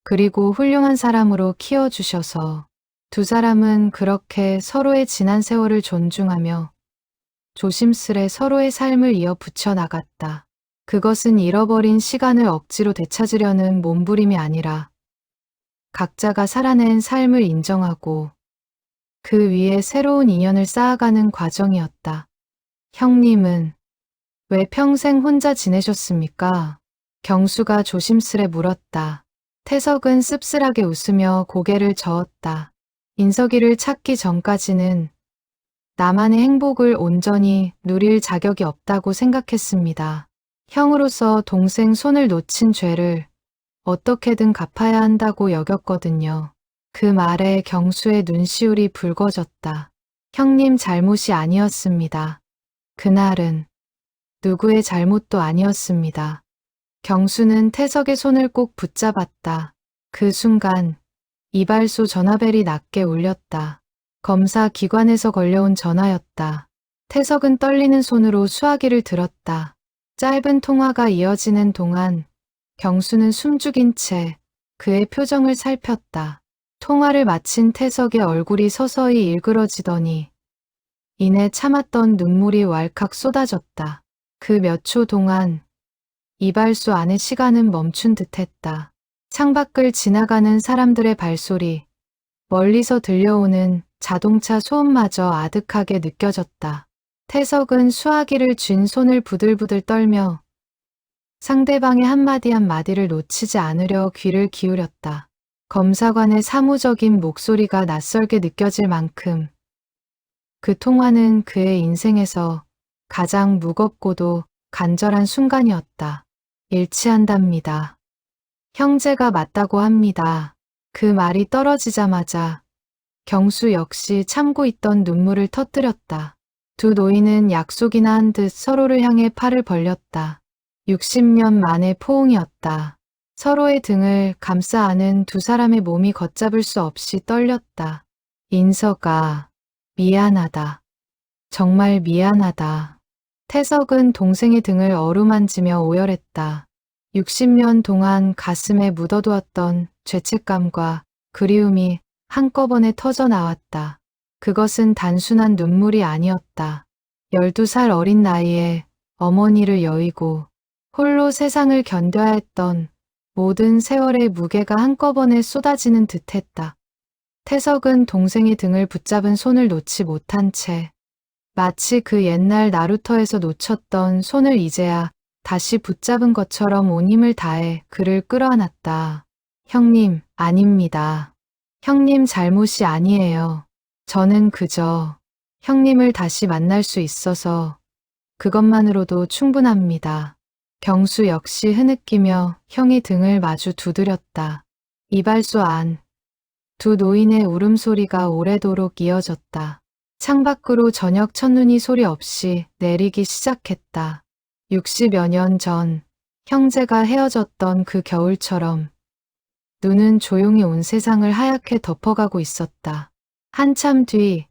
S1: 그리고 훌륭한 사람으로 키워주셔서. 두 사람은 그렇게 서로의 지난 세월을 존중하며 조심스레 서로의 삶을 이어붙여 나갔다. 그것은 잃어버린 시간을 억지로 되찾으려는 몸부림이 아니라 각자가 살아낸 삶을 인정하고 그 위에 새로운 인연을 쌓아가는 과정이었다. 형님은 왜 평생 혼자 지내셨습니까? 경수가 조심스레 물었다. 태석은 씁쓸하게 웃으며 고개를 저었다. 인석이를 찾기 전까지는 나만의 행복을 온전히 누릴 자격이 없다고 생각했습니다. 형으로서 동생 손을 놓친 죄를 어떻게든 갚아야 한다고 여겼거든요. 그 말에 경수의 눈시울이 붉어졌다. 형님 잘못이 아니었습니다. 그날은 누구의 잘못도 아니었습니다. 경수는 태석의 손을 꼭 붙잡았다. 그 순간 이발소 전화벨이 낮게 울렸다. 검사 기관에서 걸려온 전화였다. 태석은 떨리는 손으로 수화기를 들었다. 짧은 통화가 이어지는 동안 경수는 숨죽인 채 그의 표정을 살폈다. 통화를 마친 태석의 얼굴이 서서히 일그러지더니 이내 참았던 눈물이 왈칵 쏟아졌다. 그 몇 초 동안 이발소 안의 시간은 멈춘 듯했다. 창밖을 지나가는 사람들의 발소리, 멀리서 들려오는 자동차 소음마저 아득하게 느껴졌다. 태석은 수화기를 쥔 손을 부들부들 떨며 상대방의 한마디 한마디를 놓치지 않으려 귀를 기울였다. 검사관의 사무적인 목소리가 낯설게 느껴질 만큼 그 통화는 그의 인생에서 가장 무겁고도 간절한 순간이었다. 일치한답니다. 형제가 맞다고 합니다. 그 말이 떨어지자마자 경수 역시 참고 있던 눈물을 터뜨렸다. 두 노인은 약속이나 한 듯 서로를 향해 팔을 벌렸다. 60년 만의 포옹이었다. 서로의 등을 감싸 안은 두 사람의 몸이 걷잡을 수 없이 떨렸다. 인석아, 미안하다. 정말 미안하다. 태석은 동생의 등을 어루만지며 오열했다. 60년 동안 가슴에 묻어두었던 죄책감과 그리움이 한꺼번에 터져 나왔다. 그것은 단순한 눈물이 아니었다. 12살 어린 나이에 어머니를 여의고 홀로 세상을 견뎌야 했던 모든 세월의 무게가 한꺼번에 쏟아지는 듯했다. 태석은 동생의 등을 붙잡은 손을 놓지 못한 채 마치 그 옛날 나루터에서 놓쳤던 손을 이제야 다시 붙잡은 것처럼 온 힘을 다해 그를 끌어안았다. 형님, 아닙니다. 형님 잘못이 아니에요. 저는 그저 형님을 다시 만날 수 있어서 그것만으로도 충분합니다. 경수 역시 흐느끼며 형의 등을 마주 두드렸다. 이발소 안. 두 노인의 울음소리가 오래도록 이어졌다. 창밖으로 저녁 첫눈이 소리 없이 내리기 시작했다. 60여 년 전 형제가 헤어졌던 그 겨울처럼 눈은 조용히 온 세상을 하얗게 덮어가고 있었다. 한참 뒤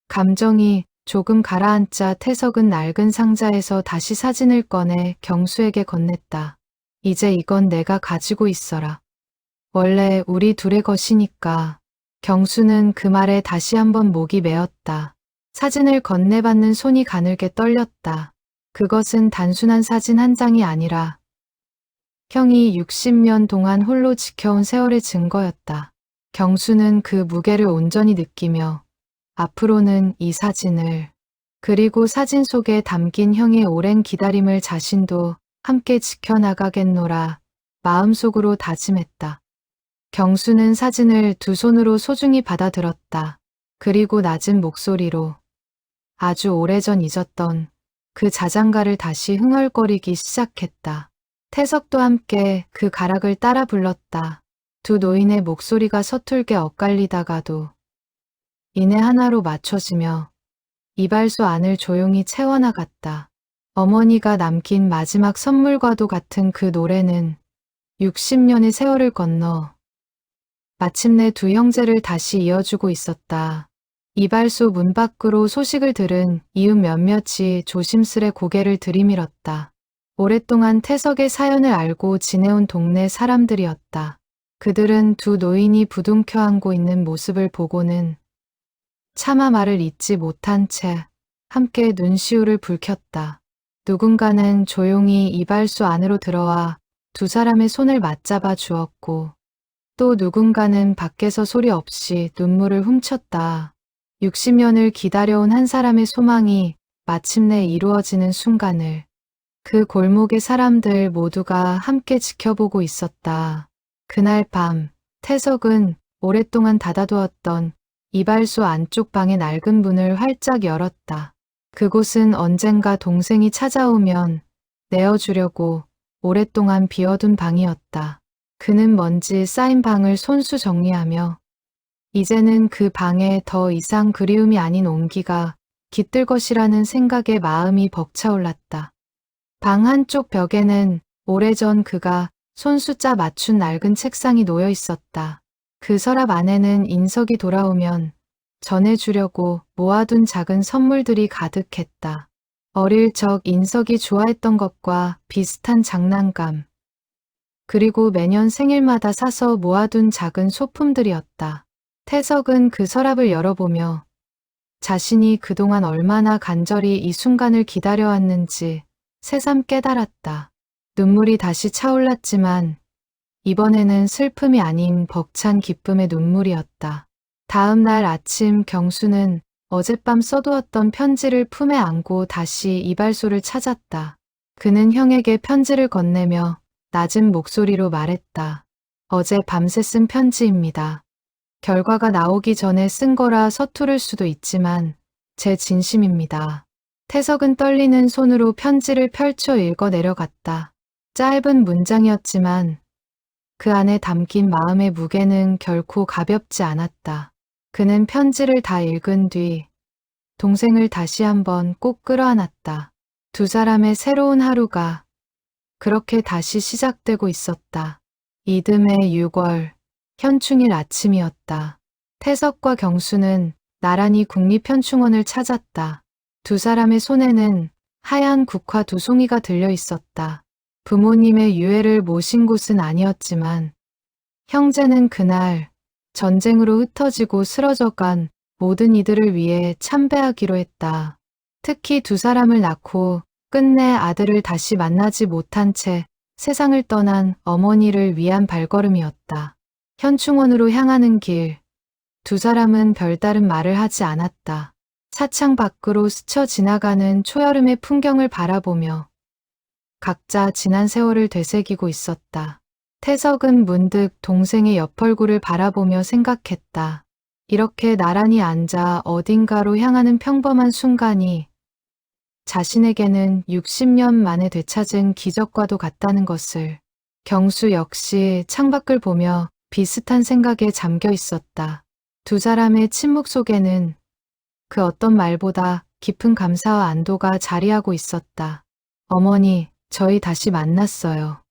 S1: 감정이 조금 가라앉자 태석은 낡은 상자에서 다시 사진을 꺼내 경수에게 건넸다. 이제 이건 내가 가지고 있어라. 원래 우리 둘의 것이니까. 경수는 그 말에 다시 한번 목이 메었다. 사진을 건네받는 손이 가늘게 떨렸다. 그것은 단순한 사진 한 장이 아니라 형이 60년 동안 홀로 지켜온 세월의 증거였다. 경수는 그 무게를 온전히 느끼며 앞으로는 이 사진을 그리고 사진 속에 담긴 형의 오랜 기다림을 자신도 함께 지켜나가겠노라 마음속으로 다짐했다. 경수는 사진을 두 손으로 소중히 받아들었다. 그리고 낮은 목소리로 아주 오래전 잊었던 그 자장가를 다시 흥얼거리기 시작했다. 태석도 함께 그 가락을 따라 불렀다. 두 노인의 목소리가 서툴게 엇갈리다가도 이내 하나로 맞춰지며 이발소 안을 조용히 채워나갔다. 어머니가 남긴 마지막 선물과도 같은 그 노래는 60년의 세월을 건너 마침내 두 형제를 다시 이어주고 있었다. 이발소 문 밖으로 소식을 들은 이웃 몇몇이 조심스레 고개를 들이밀었다. 오랫동안 태석의 사연을 알고 지내온 동네 사람들이었다. 그들은 두 노인이 부둥켜 안고 있는 모습을 보고는 차마 말을 잇지 못한 채 함께 눈시울을 붉혔다. 누군가는 조용히 이발소 안으로 들어와 두 사람의 손을 맞잡아 주었고 또 누군가는 밖에서 소리 없이 눈물을 훔쳤다. 60년을 기다려온 한 사람의 소망이 마침내 이루어지는 순간을 그 골목의 사람들 모두가 함께 지켜보고 있었다. 그날 밤 태석은 오랫동안 닫아두었던 이발소 안쪽 방의 낡은 문을 활짝 열었다. 그곳은 언젠가 동생이 찾아오면 내어주려고 오랫동안 비워둔 방이었다. 그는 먼지 쌓인 방을 손수 정리하며 이제는 그 방에 더 이상 그리움이 아닌 온기가 깃들 것이라는 생각에 마음이 벅차올랐다. 방 한쪽 벽에는 오래전 그가 손수자 맞춘 낡은 책상이 놓여 있었다. 그 서랍 안에는 인석이 돌아오면 전해주려고 모아둔 작은 선물들이 가득했다. 어릴 적 인석이 좋아했던 것과 비슷한 장난감, 그리고 매년 생일마다 사서 모아둔 작은 소품들이었다. 태석은 그 서랍을 열어보며 자신이 그동안 얼마나 간절히 이 순간을 기다려왔는지 새삼 깨달았다. 눈물이 다시 차올랐지만 이번에는 슬픔이 아닌 벅찬 기쁨의 눈물이었다. 다음 날 아침 경수는 어젯밤 써두었던 편지를 품에 안고 다시 이발소를 찾았다. 그는 형에게 편지를 건네며 낮은 목소리로 말했다. 어제 밤새 쓴 편지입니다. 결과가 나오기 전에 쓴 거라 서투를 수도 있지만 제 진심입니다. 태석은 떨리는 손으로 편지를 펼쳐 읽어 내려갔다. 짧은 문장이었지만 그 안에 담긴 마음의 무게는 결코 가볍지 않았다. 그는 편지를 다 읽은 뒤 동생을 다시 한번 꼭 끌어안았다. 두 사람의 새로운 하루가 그렇게 다시 시작되고 있었다. 이듬해 6월 현충일 아침이었다. 태석과 경수는 나란히 국립현충원을 찾았다. 두 사람의 손에는 하얀 국화 두 송이가 들려 있었다. 부모님의 유해를 모신 곳은 아니었지만 형제는 그날 전쟁으로 흩어지고 쓰러져간 모든 이들을 위해 참배하기로 했다. 특히 두 사람을 낳고 끝내 아들을 다시 만나지 못한 채 세상을 떠난 어머니를 위한 발걸음이었다. 현충원으로 향하는 길, 두 사람은 별다른 말을 하지 않았다. 차창 밖으로 스쳐 지나가는 초여름의 풍경을 바라보며 각자 지난 세월을 되새기고 있었다. 태석은 문득 동생의 옆얼굴을 바라보며 생각했다. 이렇게 나란히 앉아 어딘가로 향하는 평범한 순간이 자신에게는 60년 만에 되찾은 기적과도 같다는 것을. 경수 역시 창밖을 보며 비슷한 생각에 잠겨 있었다. 두 사람의 침묵 속에는 그 어떤 말보다 깊은 감사와 안도가 자리하고 있었다. 어머니, 저희 다시 만났어요.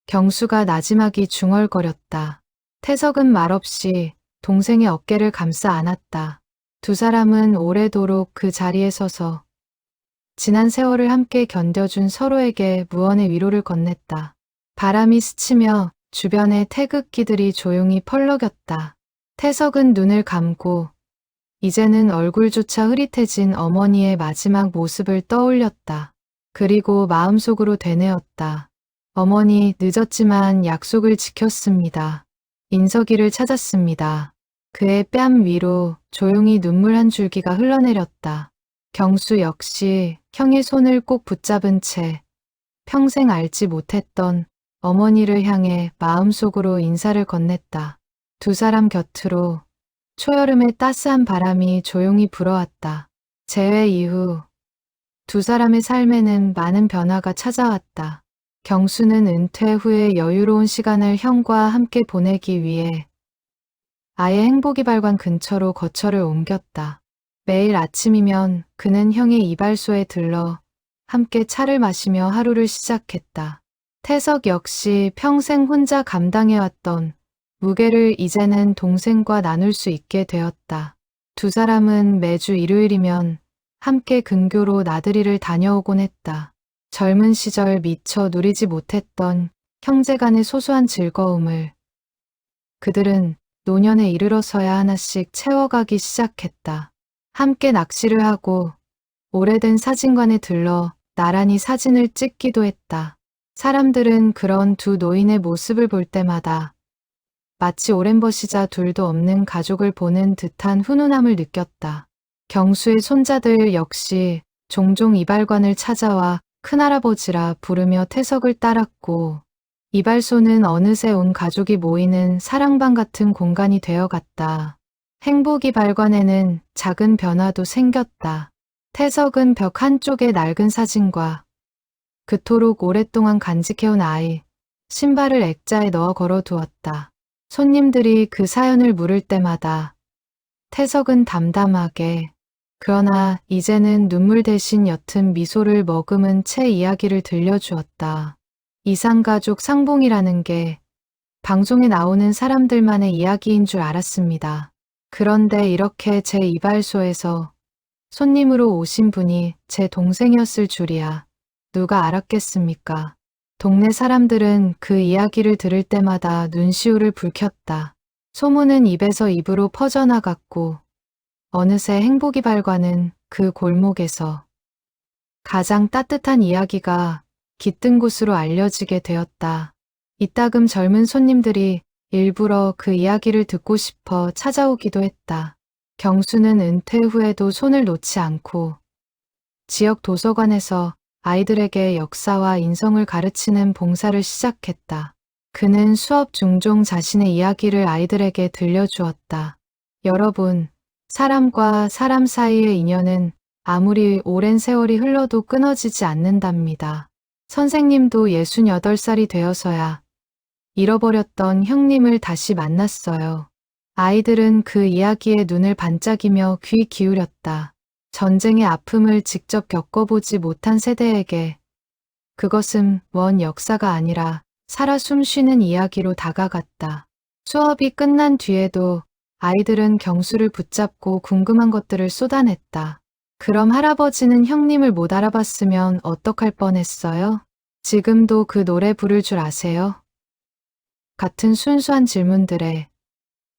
S1: 경수가 나지막이 중얼거렸다. 태석은 말없이 동생의 어깨를 감싸 안았다. 두 사람은 오래도록 그 자리에 서서 지난 세월을 함께 견뎌준 서로에게 무언의 위로를 건넸다. 바람이 스치며 주변의 태극기들이 조용히 펄럭였다. 태석은 눈을 감고 이제는 얼굴조차 흐릿해진 어머니의 마지막 모습을 떠올렸다. 그리고 마음속으로 되뇌었다. 어머니, 늦었지만 약속을 지켰습니다. 인석이를 찾았습니다. 그의 뺨 위로 조용히 눈물 한 줄기가 흘러내렸다. 경수 역시 형의 손을 꼭 붙잡은 채 평생 알지 못했던 어머니를 향해 마음속으로 인사를 건넸다. 두 사람 곁으로 초여름의 따스한 바람이 조용히 불어왔다. 재회 이후 두 사람의 삶에는 많은 변화가 찾아왔다. 경수는 은퇴 후에 여유로운 시간을 형과 함께 보내기 위해 아예 행복이발관 근처로 거처를 옮겼다. 매일 아침이면 그는 형의 이발소에 들러 함께 차를 마시며 하루를 시작했다. 태석 역시 평생 혼자 감당해왔던 무게를 이제는 동생과 나눌 수 있게 되었다. 두 사람은 매주 일요일이면 함께 근교로 나들이를 다녀오곤 했다. 젊은 시절 미처 누리지 못했던 형제간의 소소한 즐거움을 그들은 노년에 이르러서야 하나씩 채워가기 시작했다. 함께 낚시를 하고 오래된 사진관에 들러 나란히 사진을 찍기도 했다. 사람들은 그런 두 노인의 모습을 볼 때마다 마치 오랜 버시자 둘도 없는 가족을 보는 듯한 훈훈함을 느꼈다. 경수의 손자들 역시 종종 이발관을 찾아와 큰할아버지라 부르며 태석을 따랐고 이발소는 어느새 온 가족이 모이는 사랑방 같은 공간이 되어갔다. 행복이발관에는 작은 변화도 생겼다. 태석은 벽 한쪽에 낡은 사진과 그토록 오랫동안 간직해온 아이, 신발을 액자에 넣어 걸어두었다. 손님들이 그 사연을 물을 때마다 태석은 담담하게 그러나 이제는 눈물 대신 옅은 미소를 머금은 채 이야기를 들려주었다. 이상가족 상봉이라는 게 방송에 나오는 사람들만의 이야기인 줄 알았습니다. 그런데 이렇게 제 이발소에서 손님으로 오신 분이 제 동생이었을 줄이야. 누가 알았겠습니까? 동네 사람들은 그 이야기를 들을 때마다 눈시울을 붉혔다. 소문은 입에서 입으로 퍼져나갔고 어느새 행복이발관은 그 골목에서 가장 따뜻한 이야기가 깃든 곳으로 알려지게 되었다. 이따금 젊은 손님들이 일부러 그 이야기를 듣고 싶어 찾아오기도 했다. 경수는 은퇴 후에도 손을 놓지 않고 지역 도서관에서 아이들에게 역사와 인성을 가르치는 봉사를 시작했다. 그는 수업 중종 자신의 이야기를 아이들에게 들려주었다. 여러분, 사람과 사람 사이의 인연은 아무리 오랜 세월이 흘러도 끊어지지 않는답니다. 선생님도 68살이 되어서야 잃어버렸던 형님을 다시 만났어요. 아이들은 그 이야기에 눈을 반짝이며 귀 기울였다. 전쟁의 아픔을 직접 겪어보지 못한 세대에게 그것은 먼 역사가 아니라 살아 숨쉬는 이야기로 다가갔다. 수업이 끝난 뒤에도 아이들은 경수를 붙잡고 궁금한 것들을 쏟아냈다. 그럼 할아버지는 형님을 못 알아봤으면 어떡할 뻔했어요? 지금도 그 노래 부를 줄 아세요? 같은 순수한 질문들에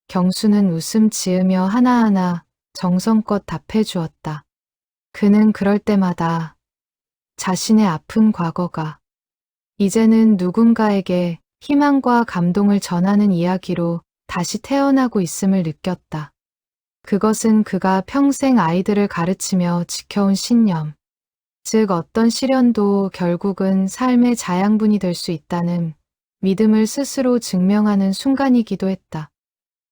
S1: 경수는 웃음 지으며 하나하나 정성껏 답해 주었다. 그는 그럴 때마다 자신의 아픈 과거가 이제는 누군가에게 희망과 감동을 전하는 이야기로 다시 태어나고 있음을 느꼈다. 그것은 그가 평생 아이들을 가르치며 지켜온 신념, 즉 어떤 시련도 결국은 삶의 자양분이 될 수 있다는 믿음을 스스로 증명하는 순간이기도 했다.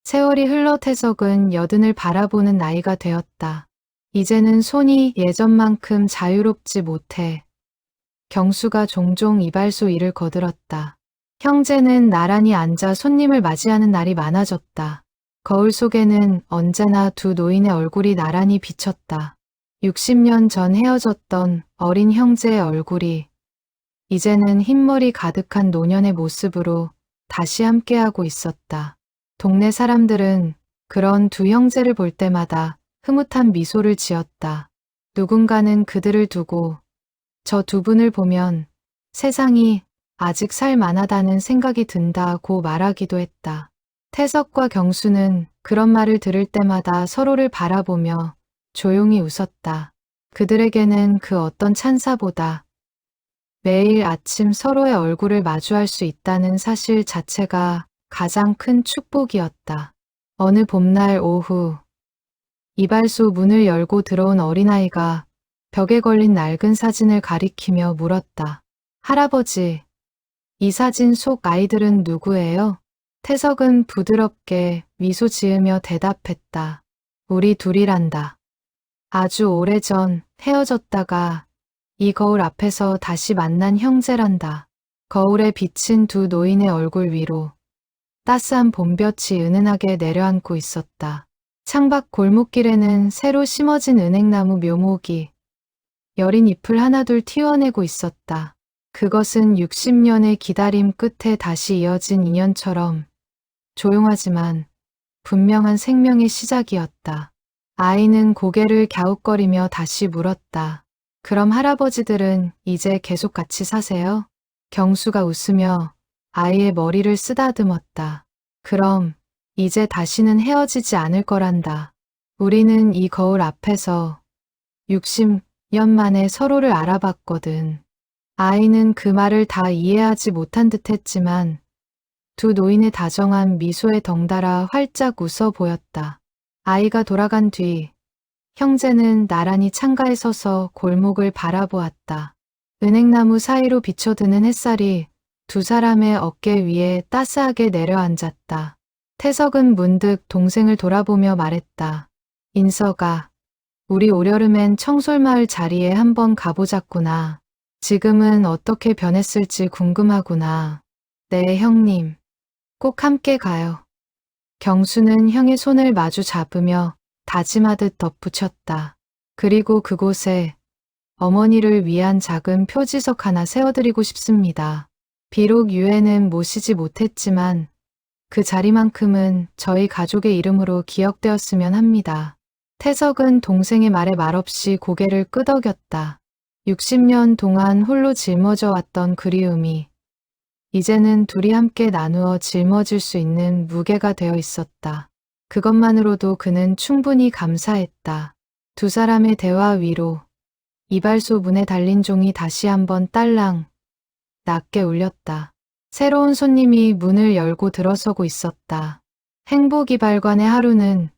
S1: 세월이 흘러 태석은 여든을 바라보는 나이가 되었다. 이제는 손이 예전만큼 자유롭지 못해 경수가 종종 이발소 일을 거들었다. 형제는 나란히 앉아 손님을 맞이하는 날이 많아졌다. 거울 속에는 언제나 두 노인의 얼굴이 나란히 비쳤다. 60년 전 헤어졌던 어린 형제의 얼굴이 이제는 흰머리 가득한 노년의 모습으로 다시 함께하고 있었다. 동네 사람들은 그런 두 형제를 볼 때마다 흐뭇한 미소를 지었다. 누군가는 그들을 두고 저 두 분을 보면 세상이 아직 살만하다는 생각이 든다고 말하기도 했다. 태석과 경수는 그런 말을 들을 때마다 서로를 바라보며 조용히 웃었다. 그들에게는 그 어떤 찬사보다 매일 아침 서로의 얼굴을 마주할 수 있다는 사실 자체가 가장 큰 축복이었다. 어느 봄날 오후, 이발소 문을 열고 들어온 어린아이가 벽에 걸린 낡은 사진을 가리키며 물었다. 할아버지, 이 사진 속 아이들은 누구예요? 태석은 부드럽게 미소 지으며 대답했다. 우리 둘이란다. 아주 오래전 헤어졌다가 이 거울 앞에서 다시 만난 형제란다. 거울에 비친 두 노인의 얼굴 위로 따스한 봄볕이 은은하게 내려앉고 있었다. 창밖 골목길에는 새로 심어진 은행나무 묘목이 여린 잎을 하나둘 틔워내고 있었다. 그것은 60년의 기다림 끝에 다시 이어진 인연처럼 조용하지만 분명한 생명의 시작이었다. 아이는 고개를 갸웃거리며 다시 물었다. 그럼 할아버지들은 이제 계속 같이 사세요? 경수가 웃으며 아이의 머리를 쓰다듬었다. 그럼 이제 다시는 헤어지지 않을 거란다. 우리는 이 거울 앞에서 60년 만에 서로를 알아봤거든. 아이는 그 말을 다 이해하지 못한 듯 했지만 두 노인의 다정한 미소에 덩달아 활짝 웃어 보였다. 아이가 돌아간 뒤 형제는 나란히 창가에 서서 골목을 바라보았다. 은행나무 사이로 비춰드는 햇살이 두 사람의 어깨 위에 따스하게 내려앉았다. 태석은 문득 동생을 돌아보며 말했다. 인서가, 우리 올여름엔 청솔마을 자리에 한번 가보자꾸나. 지금은 어떻게 변했을지 궁금하구나. 네, 형님. 꼭 함께 가요. 경수는 형의 손을 마주 잡으며 다짐하듯 덧붙였다. 그리고 그곳에 어머니를 위한 작은 표지석 하나 세워드리고 싶습니다. 비록 유해는 모시지 못했지만 그 자리만큼은 저희 가족의 이름으로 기억되었으면 합니다. 태석은 동생의 말에 말없이 고개를 끄덕였다. 60년 동안 홀로 짊어져 왔던 그리움이 이제는 둘이 함께 나누어 짊어질 수 있는 무게가 되어 있었다. 그것만으로도 그는 충분히 감사했다. 두 사람의 대화 위로 이발소 문에 달린 종이 다시 한번 딸랑 낮게 울렸다. 새로운 손님이 문을 열고 들어서고 있었다. 행복이발관의 하루는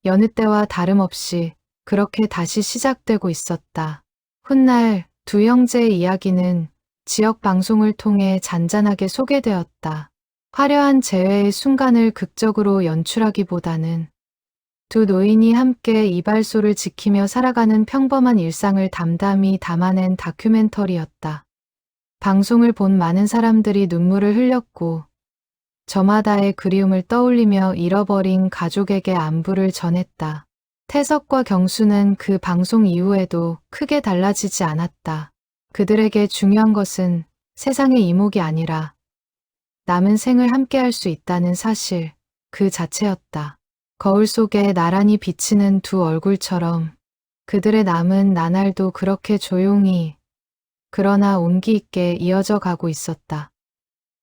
S1: 여느 때와 다름없이 그렇게 다시 시작되고 있었다. 훗날 두 형제의 이야기는 지역 방송을 통해 잔잔하게 소개되었다. 화려한 재회의 순간을 극적으로 연출하기보다는 두 노인이 함께 이발소를 지키며 살아가는 평범한 일상을 담담히 담아낸 다큐멘터리였다. 방송을 본 많은 사람들이 눈물을 흘렸고 저마다의 그리움을 떠올리며 잃어버린 가족에게 안부를 전했다. 태석과 경수는 그 방송 이후에도 크게 달라지지 않았다. 그들에게 중요한 것은 세상의 이목이 아니라 남은 생을 함께할 수 있다는 사실 그 자체였다. 거울 속에 나란히 비치는 두 얼굴처럼 그들의 남은 나날도 그렇게 조용히 그러나 온기 있게 이어져 가고 있었다.